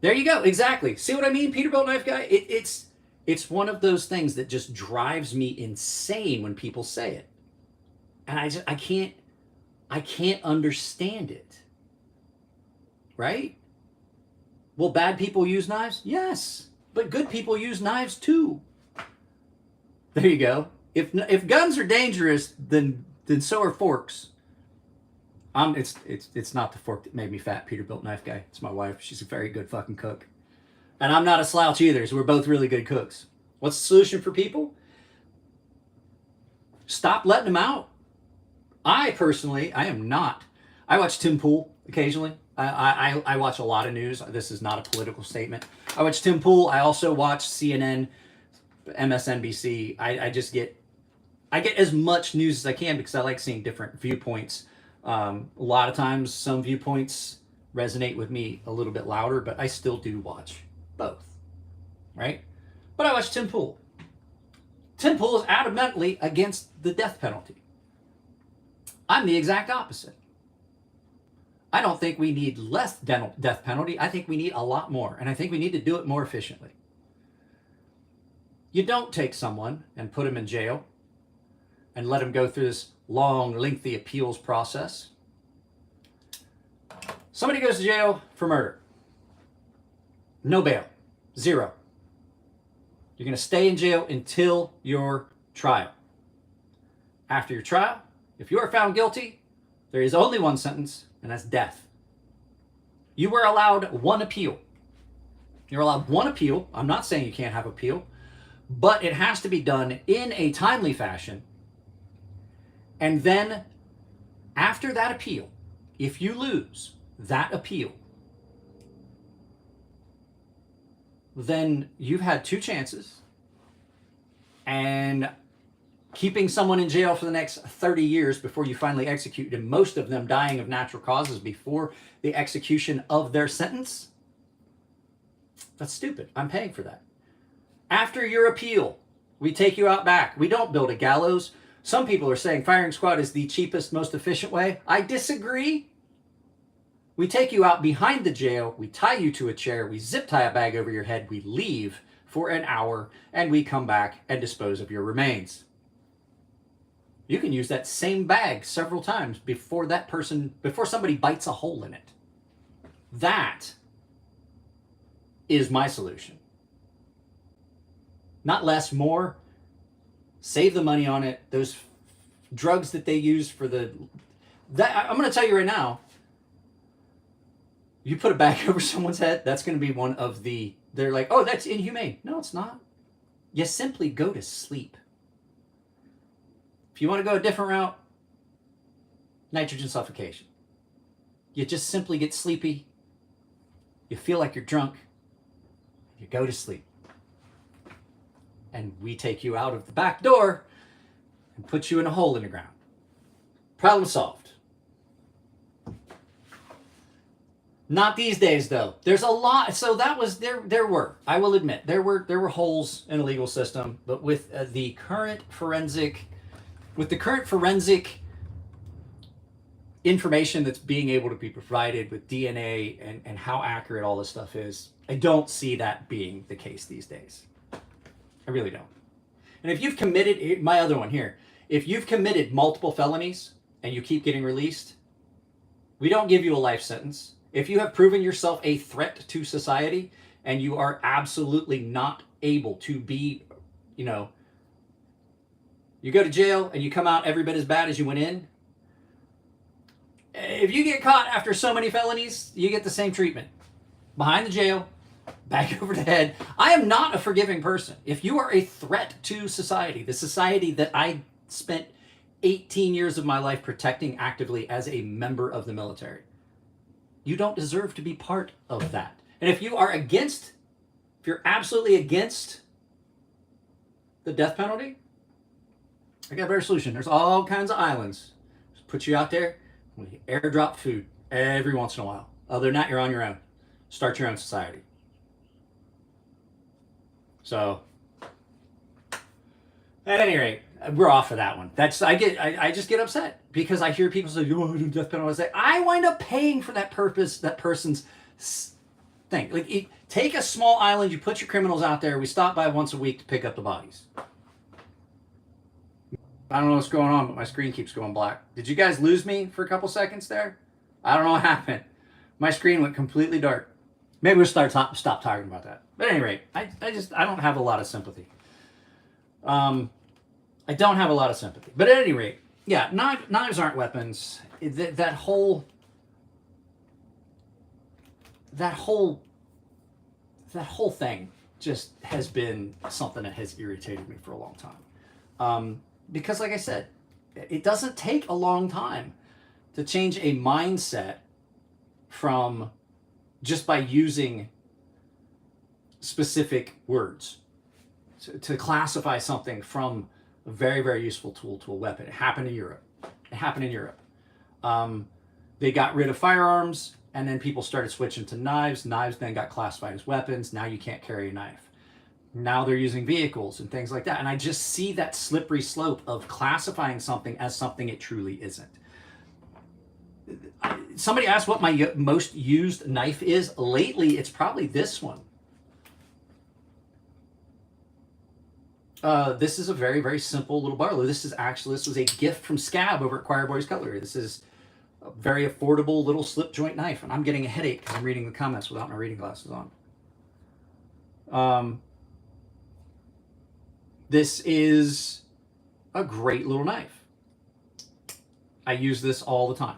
Speaker 1: There you go. Exactly. See what I mean, Peterbilt knife guy? It's one of those things that just drives me insane when people say it. And I can't understand it. Right? Will bad people use knives? Yes. But good people use knives too. There you go. If guns are dangerous, then so are forks. It's not the fork that made me fat, Peterbilt knife guy. It's my wife. She's a very good fucking cook. And I'm not a slouch either, so we're both really good cooks. What's the solution for people? Stop letting them out. I am not. I watch Tim Pool occasionally. I watch a lot of news. This is not a political statement. I watch Tim Pool. I also watch CNN, MSNBC. I get as much news as I can because I like seeing different viewpoints. A lot of times some viewpoints resonate with me a little bit louder, but I still do watch both, right? But I watch Tim Pool. Tim Pool is adamantly against the death penalty. I'm the exact opposite. I don't think we need less death penalty. I think we need a lot more, and I think we need to do it more efficiently. You don't take someone and put them in jail and let them go through this long, lengthy appeals process. Somebody goes to jail for murder. No bail. 0. You're going to stay in jail until your trial. After your trial, if you are found guilty, there is only one sentence, and that's death. You were allowed 1 appeal. You're allowed 1 appeal. I'm not saying you can't have appeal, but it has to be done in a timely fashion. And then after that appeal, if you lose that appeal, then you've had 2 chances, and keeping someone in jail for the next 30 years before you finally execute, and most of them dying of natural causes before the execution of their sentence, that's stupid. I'm paying for that. After your appeal, we take you out back. We don't build a gallows. Some people are saying firing squad is the cheapest, most efficient way. I disagree. We take you out behind the jail, we tie you to a chair, we zip tie a bag over your head, we leave for an hour, and we come back and dispose of your remains. You can use that same bag several times before somebody bites a hole in it. That is my solution. Not less, more. Save the money on it. Those drugs that they use for I'm going to tell you right now, you put a bag over someone's head, that's going to be one of they're like, oh, that's inhumane. No, it's not. You simply go to sleep. If you want to go a different route, nitrogen suffocation. You just simply get sleepy. You feel like you're drunk. You go to sleep. And we take you out of the back door and put you in a hole in the ground. Problem solved. Not these days, though. There's a lot. So that was there were, I will admit, there were holes in the legal system, but with the current forensic information that's being able to be provided with DNA and how accurate all this stuff is, I don't see that being the case these days. I really don't. And if you've committed, my other one here, if you've committed multiple felonies and you keep getting released, we don't give you a life sentence. If you have proven yourself a threat to society and you are absolutely not able to be, you go to jail and you come out every bit as bad as you went in, if you get caught after so many felonies, you get the same treatment. Behind the jail, back over the head. I am not a forgiving person. If you are a threat to society, the society that I spent 18 years of my life protecting actively as a member of the military, You don't deserve to be part of that. And if you're absolutely against the death penalty, I got a better solution. There's all kinds of islands. Just put you out there, we airdrop food every once in a while. Other than that, you're on your own. Start your own society. So, at any rate, we're off of that one. I just get upset because I hear people say, "Oh, death penalty." I say, I wind up paying for that person's thing. Like, take a small island, you put your criminals out there. We stop by once a week to pick up the bodies. I don't know what's going on, but my screen keeps going black. Did you guys lose me for a couple seconds there? I don't know what happened. My screen went completely dark. Maybe we'll stop talking about that. But at any rate, I don't have a lot of sympathy. I don't have a lot of sympathy. But at any rate, yeah, knives aren't weapons. That whole thing just has been something that has irritated me for a long time. Because like I said, it doesn't take a long time to change a mindset from just by using specific words to classify something from a very, very useful tool to a weapon. It happened in Europe. They got rid of firearms, and then people started switching to knives. Knives then got classified as weapons. Now you can't carry a knife. Now they're using vehicles and things like that. And I just see that slippery slope of classifying something as something it truly isn't. Somebody asked what my most used knife is. Lately, it's probably this one. This is a very, very simple little barlow. This was a gift from Scab over at Choir Boys Cutlery. This is a very affordable little slip joint knife. And I'm getting a headache because I'm reading the comments without my reading glasses on. This is a great little knife. I use this all the time.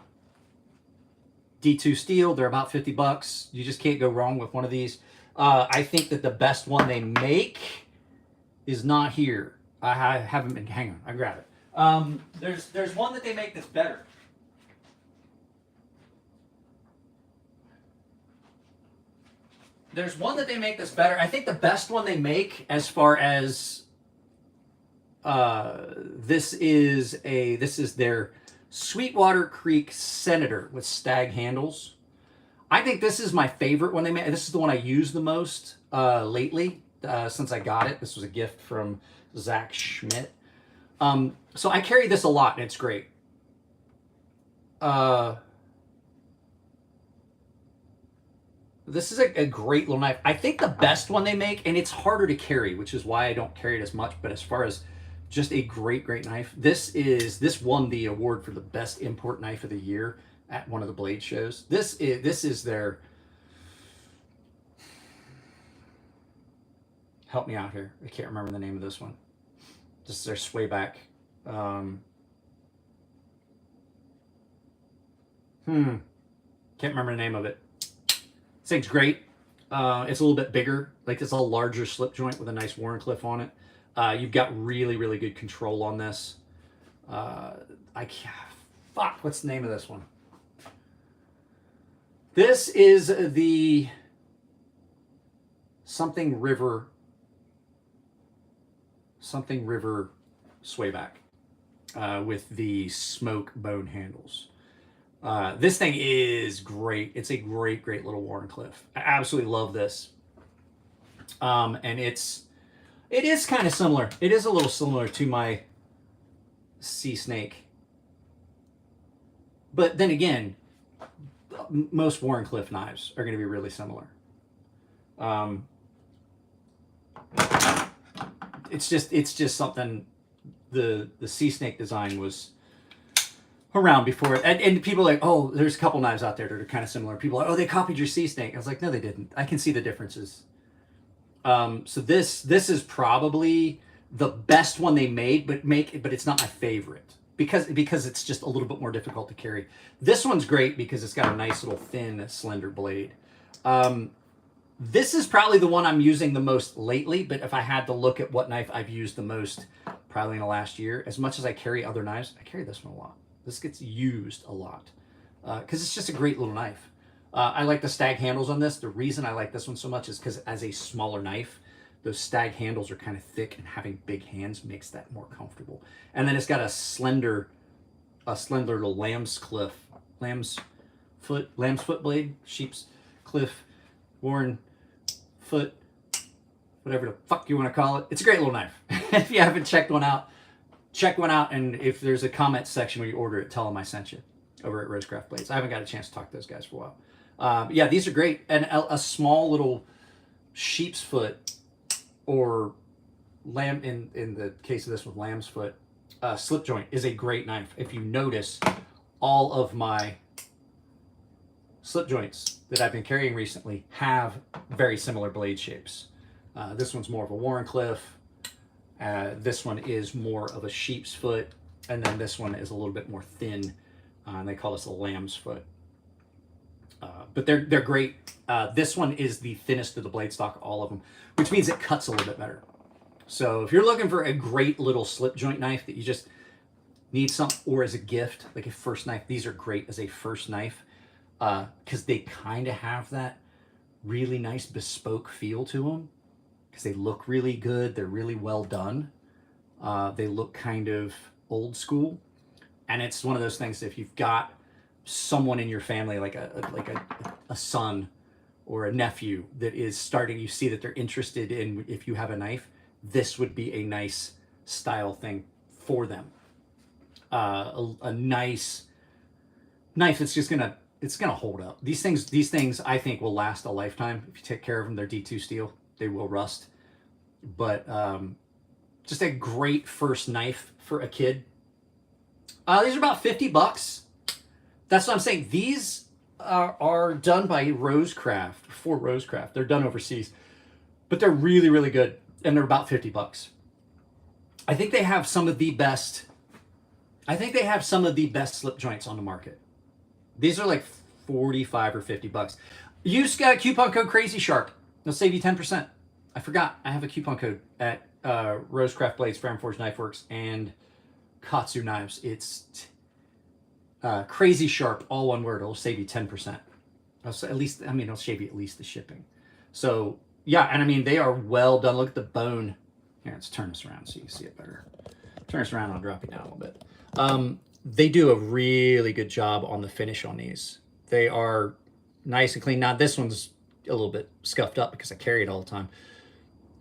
Speaker 1: D2 steel, they're about $50. You just can't go wrong with one of these. I think that the best one they make is not here. I haven't been, hang on, I grab it. There's one that they make that's better. There's one that they make that's better. I think the best one they make, as far as this is their Sweetwater Creek Senator with stag handles. I think this is my favorite one they made. This is the one I use the most lately since I got it. This was a gift from Zach Schmidt. So I carry this a lot, and it's great. This is a great little knife. I think the best one they make, and it's harder to carry, which is why I don't carry it as much, but as far as just a great, great knife, this won the award for the best import knife of the year at one of the Blade shows. This is their, help me out here. I can't remember the name of this one. This is their swayback. Can't remember the name of it. This thing's great. It's a little bit bigger. Like, it's a larger slip joint with a nice Warncliffe on it. You've got really, really good control on this. What's the name of this one? This is the Something River swayback with the smoke bone handles. This thing is great. It's a great, great little Warncliffe. I absolutely love this. And it is kind of similar. It is a little similar to my Sea Snake. But then again, most Warncliffe knives are going to be really similar. It's just something. The Sea Snake design was around before, and people are like, oh, there's a couple knives out there that are kind of similar. People are like, oh, they copied your Sea Snake. I was like, no, they didn't. I can see the differences. So this is probably the best one they made, but it's not my favorite because it's just a little bit more difficult to carry. This one's great because it's got a nice little thin, slender blade. This is probably the one I'm using the most lately, but if I had to look at what knife I've used the most, probably in the last year, as much as I carry other knives, I carry this one a lot. This gets used a lot because it's just a great little knife. I like the stag handles on this. The reason I like this one so much is because as a smaller knife, those stag handles are kind of thick, and having big hands makes that more comfortable. And then it's got a slender little lamb's foot blade, sheep's cliff, worn foot, whatever the fuck you want to call it. It's a great little knife. If you haven't checked one out, check one out. And if there's a comment section when you order it, tell them I sent you over at Rosecraft Blades. I haven't got a chance to talk to those guys for a while. Yeah, these are great. And a small little sheep's foot, or lamb, in the case of this with lamb's foot, slip joint is a great knife. If you notice, all of my slip joints that I've been carrying recently have very similar blade shapes. This one's more of a Warrenclyffe. This one is more of a sheep's foot, and then this one is a little bit more thin, and they call this a lamb's foot. But they're great. This one is the thinnest of the blade stock, all of them, which means it cuts a little bit better. So if you're looking for a great little slip joint knife that you just need some, or as a gift, like a first knife, these are great as a first knife, because they kind of have that really nice bespoke feel to them, because they look really good. They're really well done. They look kind of old school. And it's one of those things that if you've got someone in your family, like a son or a nephew that is starting, you see that they're interested in, if you have a knife, this would be a nice style thing for them. A nice knife that's just gonna hold up. These things I think will last a lifetime if you take care of them. They're D2 steel. They will rust, but just a great first knife for a kid. These are about $50. That's what I'm saying. These are done by Rosecraft, for Rosecraft. They're done overseas, but they're really, really good, and they're about $50. I think they have some of the best. I think they have some of the best slip joints on the market. These are like 45 or $50. Use coupon code crazysharp. They'll save you 10%. I forgot. I have a coupon code at Rosecraft Blades, Framforged Knife Works, and KATSU Knives. It's crazysharp, all one word. It'll save you 10%. It'll save you at least the shipping. So yeah, and I mean, they are well done. Look at the bone. Here, let's turn this around so you can see it better. Turn this around, I'll drop it down a little bit. They do a really good job on the finish on these. They are nice and clean. Now this one's a little bit scuffed up because I carry it all the time,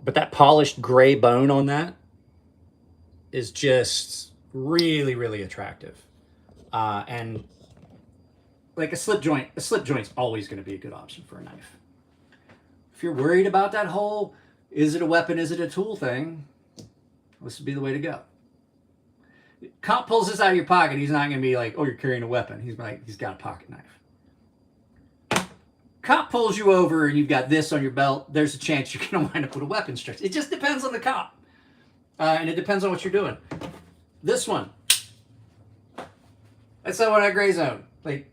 Speaker 1: but that polished gray bone on that is just really, really attractive. And like a slip joint's always going to be a good option for a knife. If you're worried about that whole, is it a weapon, is it a tool thing, this would be the way to go. Cop pulls this out of your pocket, he's not going to be like, oh, you're carrying a weapon. He's like, he's got a pocket knife. Cop pulls you over and you've got this on your belt, there's a chance you're going to wind up with a weapon stretch. It just depends on the cop. And it depends on what you're doing. This one, that's that one at Gray Zone. Like,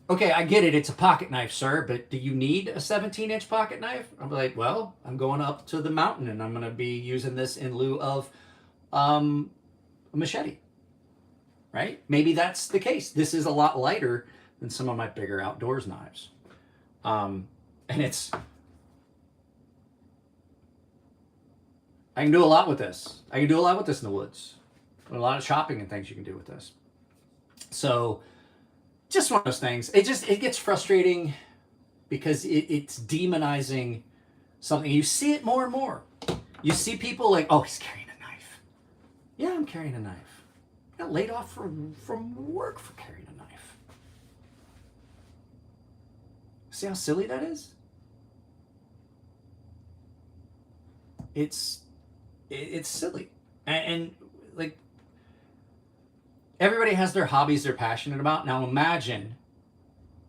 Speaker 1: okay, I get it, it's a pocket knife, sir, but do you need a 17-inch pocket knife? I'm like, well, I'm going up to the mountain and I'm going to be using this in lieu of a machete, right? Maybe that's the case. This is a lot lighter than some of my bigger outdoors knives. And I can do a lot with this. I can do a lot with this in the woods. A lot of chopping and things you can do with this. So just one of those things. It gets frustrating because it's demonizing something. You see it more and more. You see people like, oh, he's carrying a knife. Yeah, I'm carrying a knife. I got laid off from work for carrying a knife. See how silly that is? It's silly. And like, everybody has their hobbies they're passionate about. Now imagine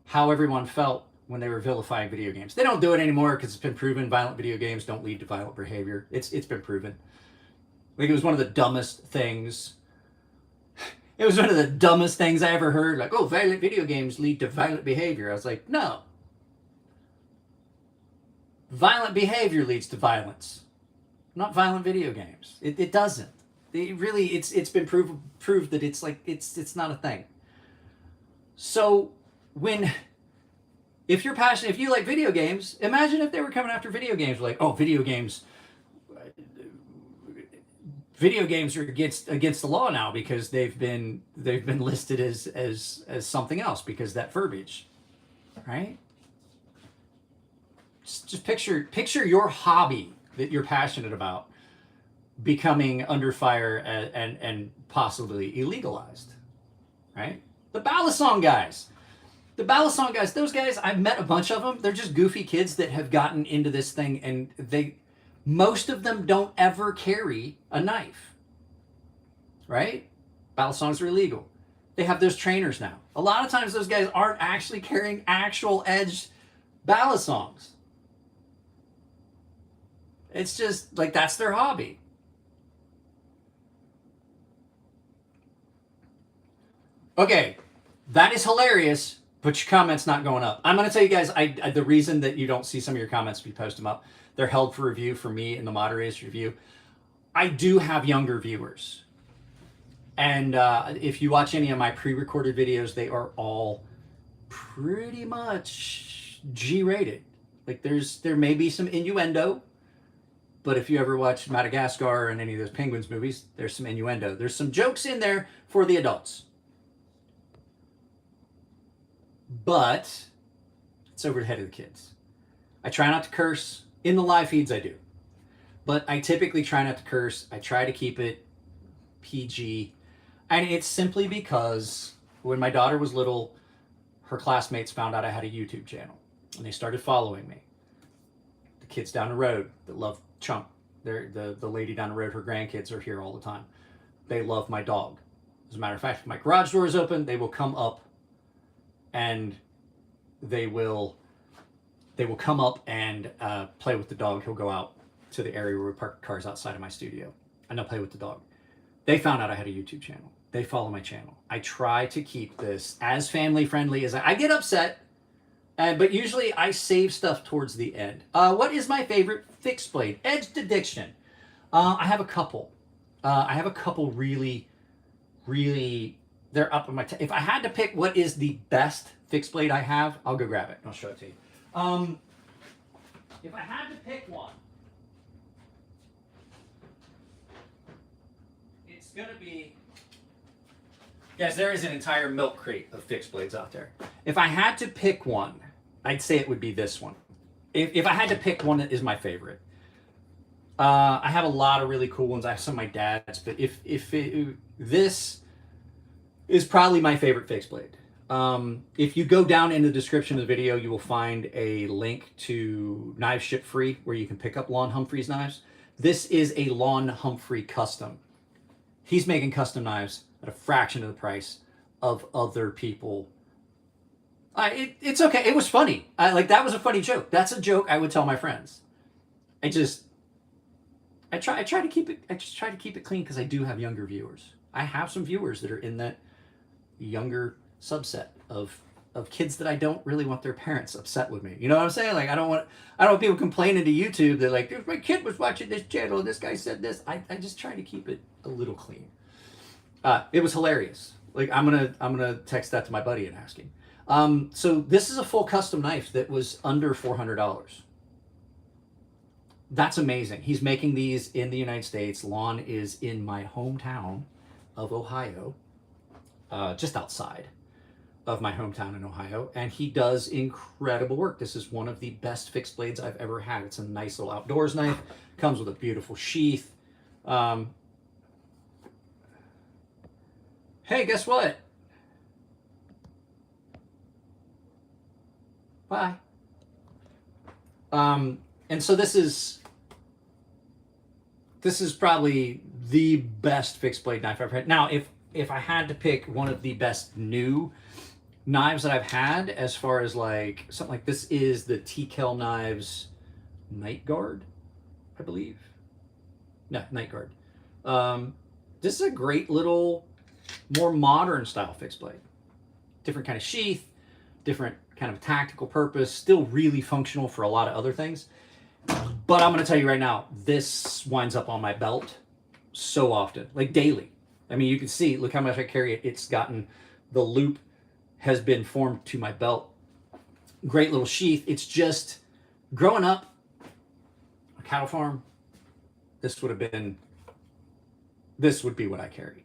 Speaker 1: how everyone felt when they were vilifying video games. They don't do it anymore because it's been proven violent video games don't lead to violent behavior. It's been proven. Like, it was one of the dumbest things. It was one of the dumbest things I ever heard. Like, oh, violent video games lead to violent behavior. I was like, no. Violent behavior leads to violence, not violent video games. It doesn't. It's been proved that it's not a thing. So when If you're passionate, if you like video games, imagine if they were coming after video games, like, oh, video games are against the law now because they've been listed as something else because that verbiage, right? Just picture your hobby that you're passionate about becoming under fire and possibly illegalized, right? The Balisong guys. Those guys, I've met a bunch of them. They're just goofy kids that have gotten into this thing, and most of them don't ever carry a knife, right? Balisongs are illegal. They have those trainers now. A lot of times those guys aren't actually carrying actual edged Balisongs. It's just like that's their hobby. Okay, that is hilarious, but your comment's not going up. I'm going to tell you guys, the reason that you don't see some of your comments, we post them up. They're held for review for me in the moderator's review. I do have younger viewers. And if you watch any of my pre-recorded videos, they are all pretty much G-rated. Like there may be some innuendo, but if you ever watch Madagascar and any of those Penguins movies, there's some innuendo. There's some jokes in there for the adults. But it's over the head of the kids. I try not to curse. In the live feeds, I do. But I typically try not to curse. I try to keep it PG. And it's simply because when my daughter was little, her classmates found out I had a YouTube channel. And they started following me. The kids down the road that love Chunk. The lady down the road, her grandkids are here all the time. They love my dog. As a matter of fact, if my garage door is open, they will come up and they will come up and play with the dog. He'll go out to the area where we park cars outside of my studio, and they'll play with the dog. They found out I had a YouTube channel. They follow my channel. I try to keep this as family friendly as I get upset, but usually I save stuff towards the end. What is my favorite fixed blade? Edged addiction. I have a couple. Really, really. They're up on my. If I had to pick what is the best fixed blade I have, I'll go grab it. I'll show it to you. If I had to pick one, it's gonna be. Guys, there is an entire milk crate of fixed blades out there. If I had to pick one, I'd say it would be this one. If I had to pick one that is my favorite. I have a lot of really cool ones. I have some of my dad's, but this is probably my favorite fixed blade. If you go down in the description of the video, you will find a link to Knives Ship Free where you can pick up Lon Humphrey's knives. This is a Lon Humphrey custom. He's making custom knives at a fraction of the price of other people. It's okay. It was funny. That was a funny joke. That's a joke I would tell my friends. I try to keep it. I just try to keep it clean because I do have younger viewers. I have some viewers that are in that younger subset of kids that I don't really want their parents upset with me. You know what I'm saying? Like I don't want people complaining to YouTube that like my kid was watching this channel and this guy said this. I just try to keep it a little clean. It was hilarious. Like I'm gonna text that to my buddy and ask him. So this is a full custom knife that was under $400. That's amazing. He's making these in the United States. Lon is in my hometown of Ohio, just outside of my hometown in Ohio, and he does incredible work. This is one of the best fixed blades I've ever had. It's a nice little outdoors knife, comes with a beautiful sheath. Hey, guess what? Bye. And so this is probably the best fixed blade knife I've had. Now, if I had to pick one of the best new knives that I've had, as far as like something like this, is the TKL Knives Night Guard, I believe. No, Night Guard. This is a great little, more modern style fixed blade. Different kind of sheath, different kind of tactical purpose, still really functional for a lot of other things. But I'm going to tell you right now, this winds up on my belt so often, like daily. I mean, you can see, look how much I carry it. It's gotten, the loop has been formed to my belt. Great little sheath. It's just, growing up, a cattle farm, this would be what I carried,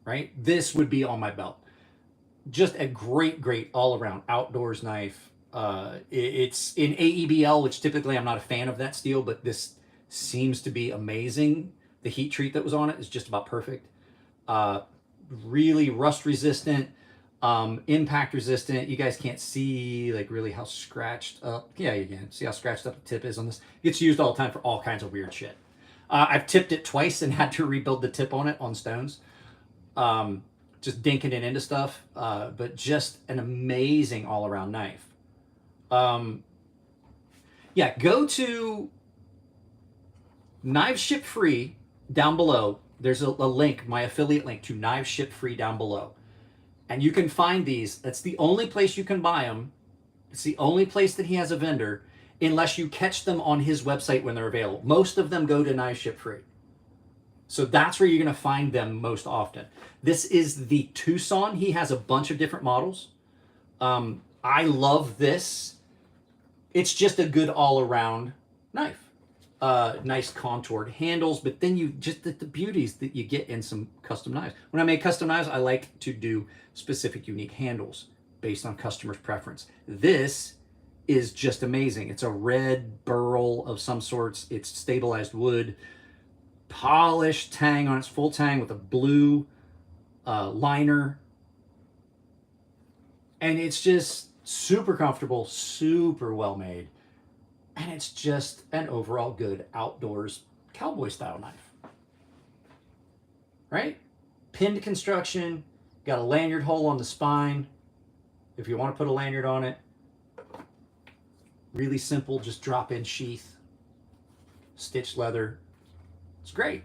Speaker 1: right? This would be on my belt. Just a great all-around outdoors knife. It's in AEBL, which typically I'm not a fan of that steel, but this seems to be amazing. The heat treat that was on it is just about perfect. Really rust resistant, impact resistant. You guys can't see like really how scratched up. Yeah, you can see how scratched up the tip is on this. It gets used all the time for all kinds of weird shit. I've tipped it twice and had to rebuild the tip on it on stones. Just dinking it into stuff, but just an amazing all-around knife. Yeah, go to Knives Ship Free down below. There's a link, my affiliate link to Knives Ship Free down below. And you can find these. That's the only place you can buy them. It's the only place that he has a vendor, unless you catch them on his website when they're available. Most of them go to Knives Ship Free. So that's where you're going to find them most often. This is the Tucson. He has a bunch of different models. I love this. It's just a good all-around knife. Nice contoured handles, but then you just the beauties that you get in some custom knives. When I make custom knives, I like to do specific unique handles based on customer's preference. This is just amazing. It's a red burl of some sorts. It's stabilized wood, polished tang on its full tang with a blue liner. And it's just super comfortable, super well made. And it's just an overall good outdoors cowboy style knife. Right? Pinned construction, got a lanyard hole on the spine if you want to put a lanyard on it. Really simple, just drop in sheath, stitched leather. It's great.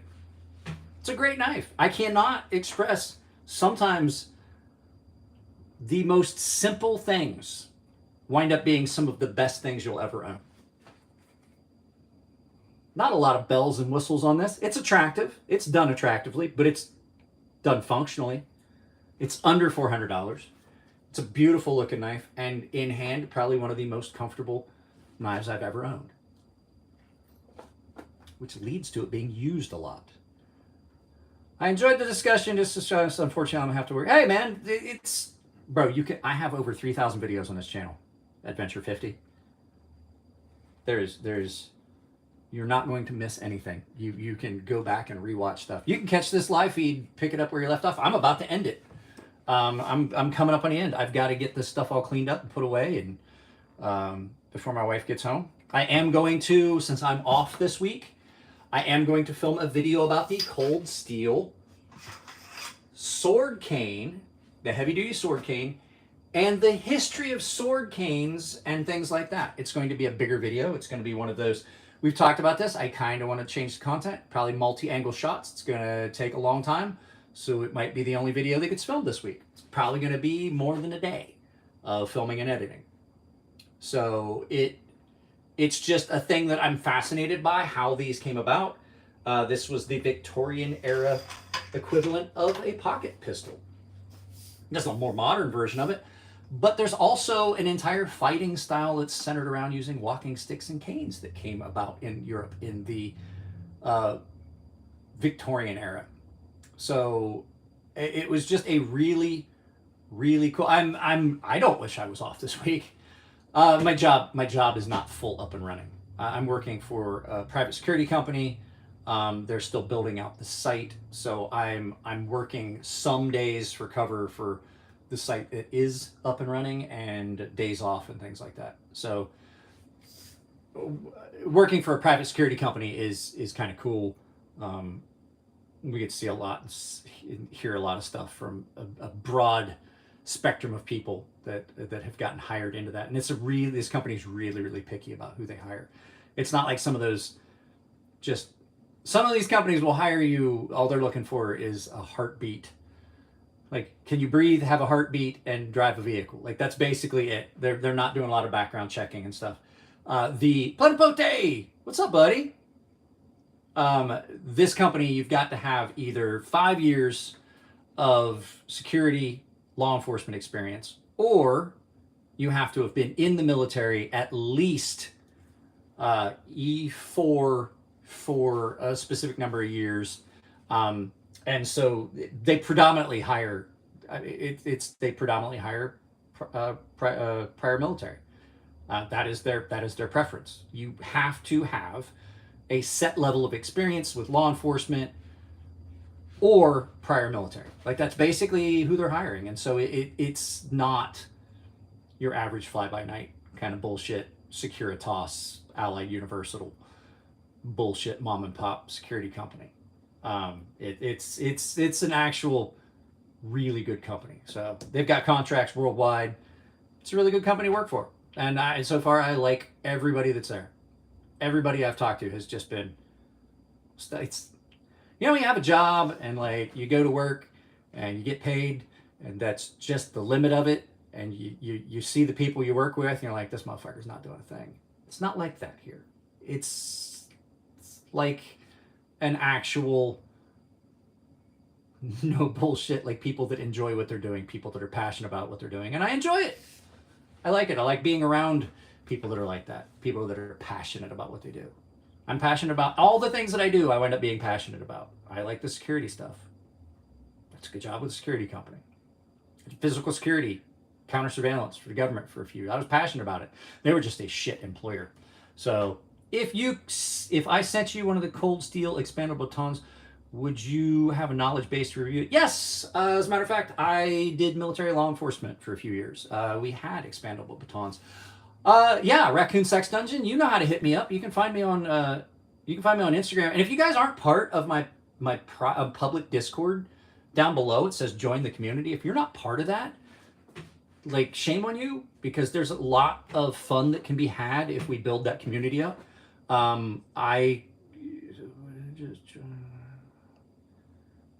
Speaker 1: It's a great knife. I cannot express sometimes the most simple things wind up being some of the best things you'll ever own. Not a lot of bells and whistles on this. It's attractive. It's done attractively, but it's done functionally. It's under $400. It's a beautiful looking knife, and in hand, probably one of the most comfortable knives I've ever owned, which leads to it being used a lot. I enjoyed the discussion. Just unfortunately, I'm gonna have to work. Hey man, it's bro. I have over 3,000 videos on this channel. Adventure 50. You're not going to miss anything. You can go back and rewatch stuff. You can catch this live feed, pick it up where you left off. I'm about to end it. I'm coming up on the end. I've got to get this stuff all cleaned up and put away, and before my wife gets home. I am going to, since I'm off this week, I am going to film a video about the cold steel sword cane, the heavy duty sword cane, and the history of sword canes and things like that. It's going to be a bigger video. It's going to be one of those. We've talked about this. I kind of want to change the content, probably multi-angle shots. It's going to take a long time, so it might be the only video that gets filmed this week. It's probably going to be more than a day of filming and editing. So it's just a thing that I'm fascinated by, how these came about. This was the Victorian era equivalent of a pocket pistol. There's a more modern version of it, but there's also an entire fighting style that's centered around using walking sticks and canes that came about in Europe in the Victorian era. So it was just a really, really cool. I don't wish I was off this week. My job is not full up and running. I'm working for a private security company. They're still building out the site, so I'm working some days for cover for the site that is up and running, and days off and things like that. So working for a private security company is kind of cool. We get to see a lot and hear a lot of stuff from a broad spectrum of people that have gotten hired into that. And this company's really, really picky about who they hire. It's not like some of these companies will hire you, all they're looking for is a heartbeat. Like, can you breathe, have a heartbeat, and drive a vehicle? Like, that's basically it. They're not doing a lot of background checking and stuff. The Plenipote, what's up, buddy? This company, you've got to have either 5 years of security, law enforcement experience, or you have to have been in the military at least E4 for a specific number of years. And so they predominantly hire, they predominantly hire prior military. That is their preference. You have to have a set level of experience with law enforcement or prior military. Like, that's basically who they're hiring. And so it's not your average fly-by-night kind of bullshit Securitas, Allied Universal bullshit mom and pop security company. It's an actual really good company. So they've got contracts worldwide. It's a really good company to work for. And so far, I like everybody that's there. Everybody I've talked to has just been, it's, you know, you have a job and like you go to work and you get paid and that's just the limit of it. And you see the people you work with and you're like, this motherfucker's not doing a thing. It's not like that here. It's like an actual, no bullshit, like people that enjoy what they're doing, people that are passionate about what they're doing. And I enjoy it. I like it. I like being around people that are like that, people that are passionate about what they do. I'm passionate about all the things that I do. I wind up being passionate about. I like the security stuff. That's a good job with a security company. Physical security, counter surveillance for the government for a few years. I was passionate about it. They were just a shit employer. So if I sent you one of the cold steel expandable batons, would you have a knowledge-based review? Yes. As a matter of fact, I did military law enforcement for a few years. We had expandable batons. Yeah, Raccoon Sex Dungeon. You know how to hit me up. You can find me on Instagram. And if you guys aren't part of my public Discord, down below it says join the community. If you're not part of that, like, shame on you, because there's a lot of fun that can be had if we build that community up.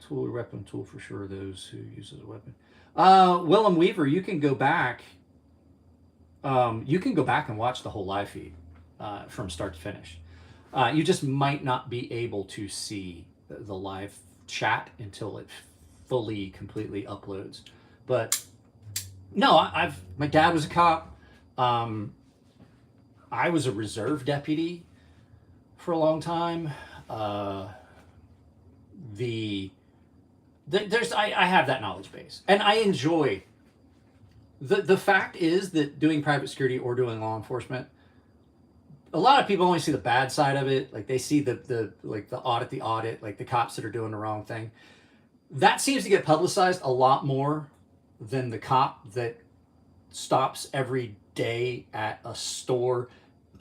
Speaker 1: Weapon tool for sure, those who use it as a weapon. Willem Weaver, you can go back and watch the whole live feed from start to finish. You just might not be able to see the live chat until it fully, completely uploads. But no, my dad was a cop. I was a reserve deputy for a long time. I have that knowledge base, and I enjoy. The fact is that doing private security or doing law enforcement, a lot of people only see the bad side of it. Like, they see the audit, like the cops that are doing the wrong thing. That seems to get publicized a lot more than the cop that stops every day at a store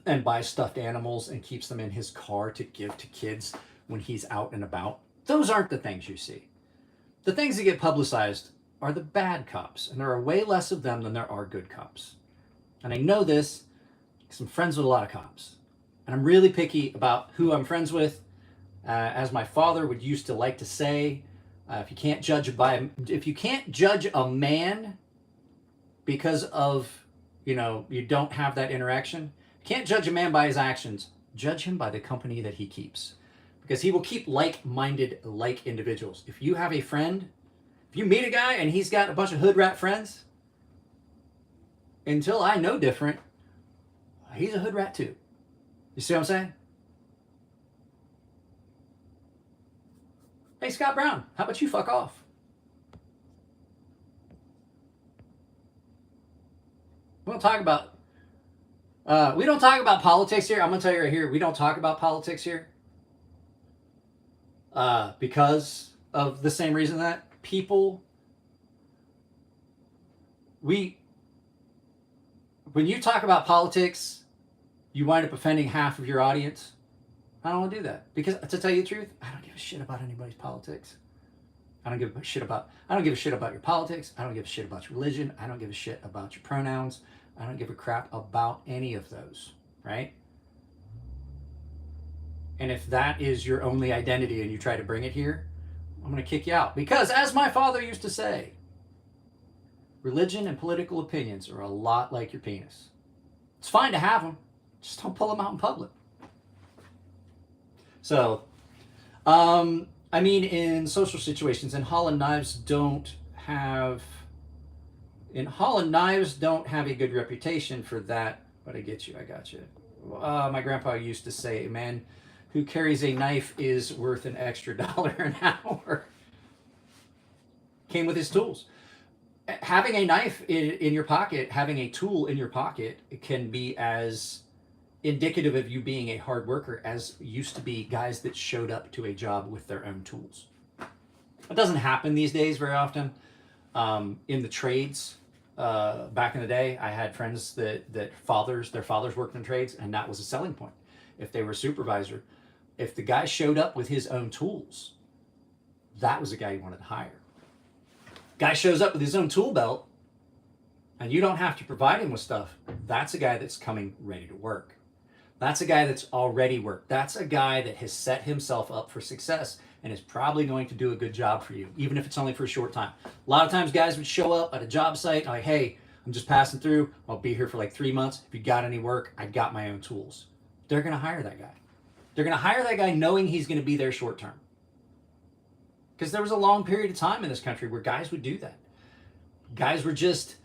Speaker 1: and buys stuffed animals and keeps them in his car to give to kids when he's out and about. Those aren't the things you see. The things that get publicized are the bad cops, and there are way less of them than there are good cops. And I know this because I'm friends with a lot of cops, and I'm really picky about who I'm friends with. As my father would used to like to say, if you can't judge a man because of, you don't have that interaction, you can't judge a man by his actions. Judge him by the company that he keeps, because he will keep like-minded, like individuals. If you have a friend, if you meet a guy and he's got a bunch of hood rat friends, until I know different, he's a hood rat too. You see what I'm saying? Hey, Scott Brown, how about you fuck off? We don't talk about politics here. I'm going to tell you right here, we don't talk about politics here. Because of the same reason that people, when you talk about politics, you wind up offending half of your audience. I don't want to do that, because, to tell you the truth, I don't give a shit about anybody's politics. I don't give a shit about your politics. I don't give a shit about your religion. I don't give a shit about your pronouns. I don't give a crap about any of those, right? And if that is your only identity and you try to bring it here, I'm going to kick you out. Because, as my father used to say, religion and political opinions are a lot like your penis. It's fine to have them, just don't pull them out in public. So, in social situations, and Holland knives don't have, In Holland, knives don't have a good reputation for that, but I get you. I got you. My grandpa used to say, a man who carries a knife is worth an extra $1 an hour. Came with his tools. Having a knife in your pocket, having a tool in your pocket, it can be as indicative of you being a hard worker as used to be guys that showed up to a job with their own tools. It doesn't happen these days very often. In the trades, back in the day, I had friends that their fathers worked in trades, and that was a selling point. If they were a supervisor, if the guy showed up with his own tools, that was a guy you wanted to hire. Guy shows up with his own tool belt, and you don't have to provide him with stuff. That's a guy that's coming ready to work. That's a guy that's already worked. That's a guy that has set himself up for success and is probably going to do a good job for you, even if it's only for a short time. A lot of times guys would show up at a job site like, hey, I'm just passing through. I'll be here for like 3 months. If you got any work, I got my own tools. They're going to hire that guy. They're going to hire that guy knowing he's going to be there short term. Because there was a long period of time in this country where guys would do that. Guys were just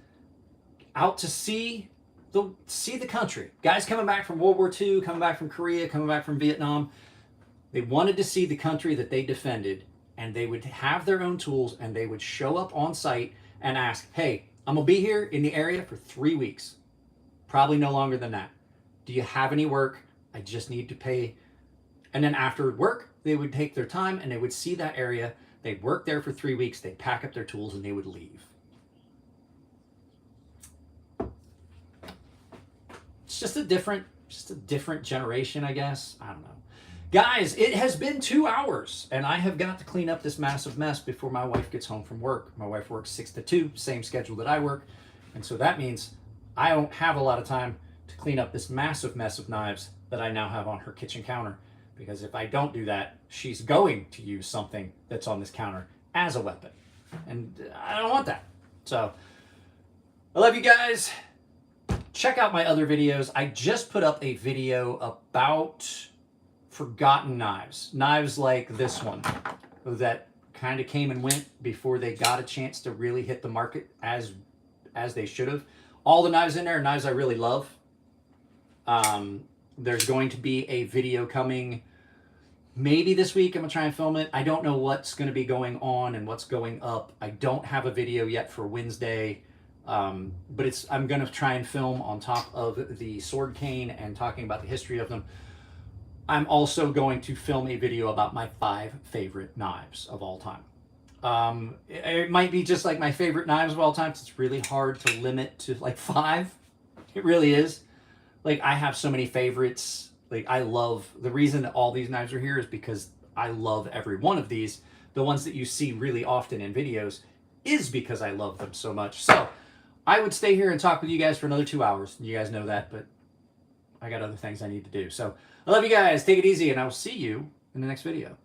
Speaker 1: out to see the country. Guys coming back from World War II, coming back from Korea, coming back from Vietnam. They wanted to see the country that they defended, and they would have their own tools, and they would show up on site and ask, hey, I'm going to be here in the area for 3 weeks. Probably no longer than that. Do you have any work? I just need to pay. And then after work, they would take their time and they would see that area. They'd work there for 3 weeks. They'd pack up their tools and they would leave. It's just a different generation, I guess. I don't know. Guys, it has been 2 hours and I have got to clean up this massive mess before my wife gets home from work. My wife works 6 to 2, same schedule that I work. And so that means I don't have a lot of time to clean up this massive mess of knives that I now have on her kitchen counter. Because if I don't do that, she's going to use something that's on this counter as a weapon. And I don't want that. So I love you guys. Check out my other videos. I just put up a video about forgotten knives. Knives like this one that kind of came and went before they got a chance to really hit the market as they should have. All the knives in there are knives I really love. There's going to be a video coming maybe this week. I'm going to try and film it. I don't know what's going to be going on and what's going up. I don't have a video yet for Wednesday, but I'm going to try and film on top of the sword cane and talking about the history of them. I'm also going to film a video about my 5 favorite knives of all time. It might be just like my favorite knives of all time. It's really hard to limit to like 5. It really is. Like, I have so many favorites. Like, I love, the reason that all these knives are here is because I love every one of these. The ones that you see really often in videos is because I love them so much. So I would stay here and talk with you guys for another 2 hours. You guys know that, but I got other things I need to do. So I love you guys. Take it easy, and I will see you in the next video.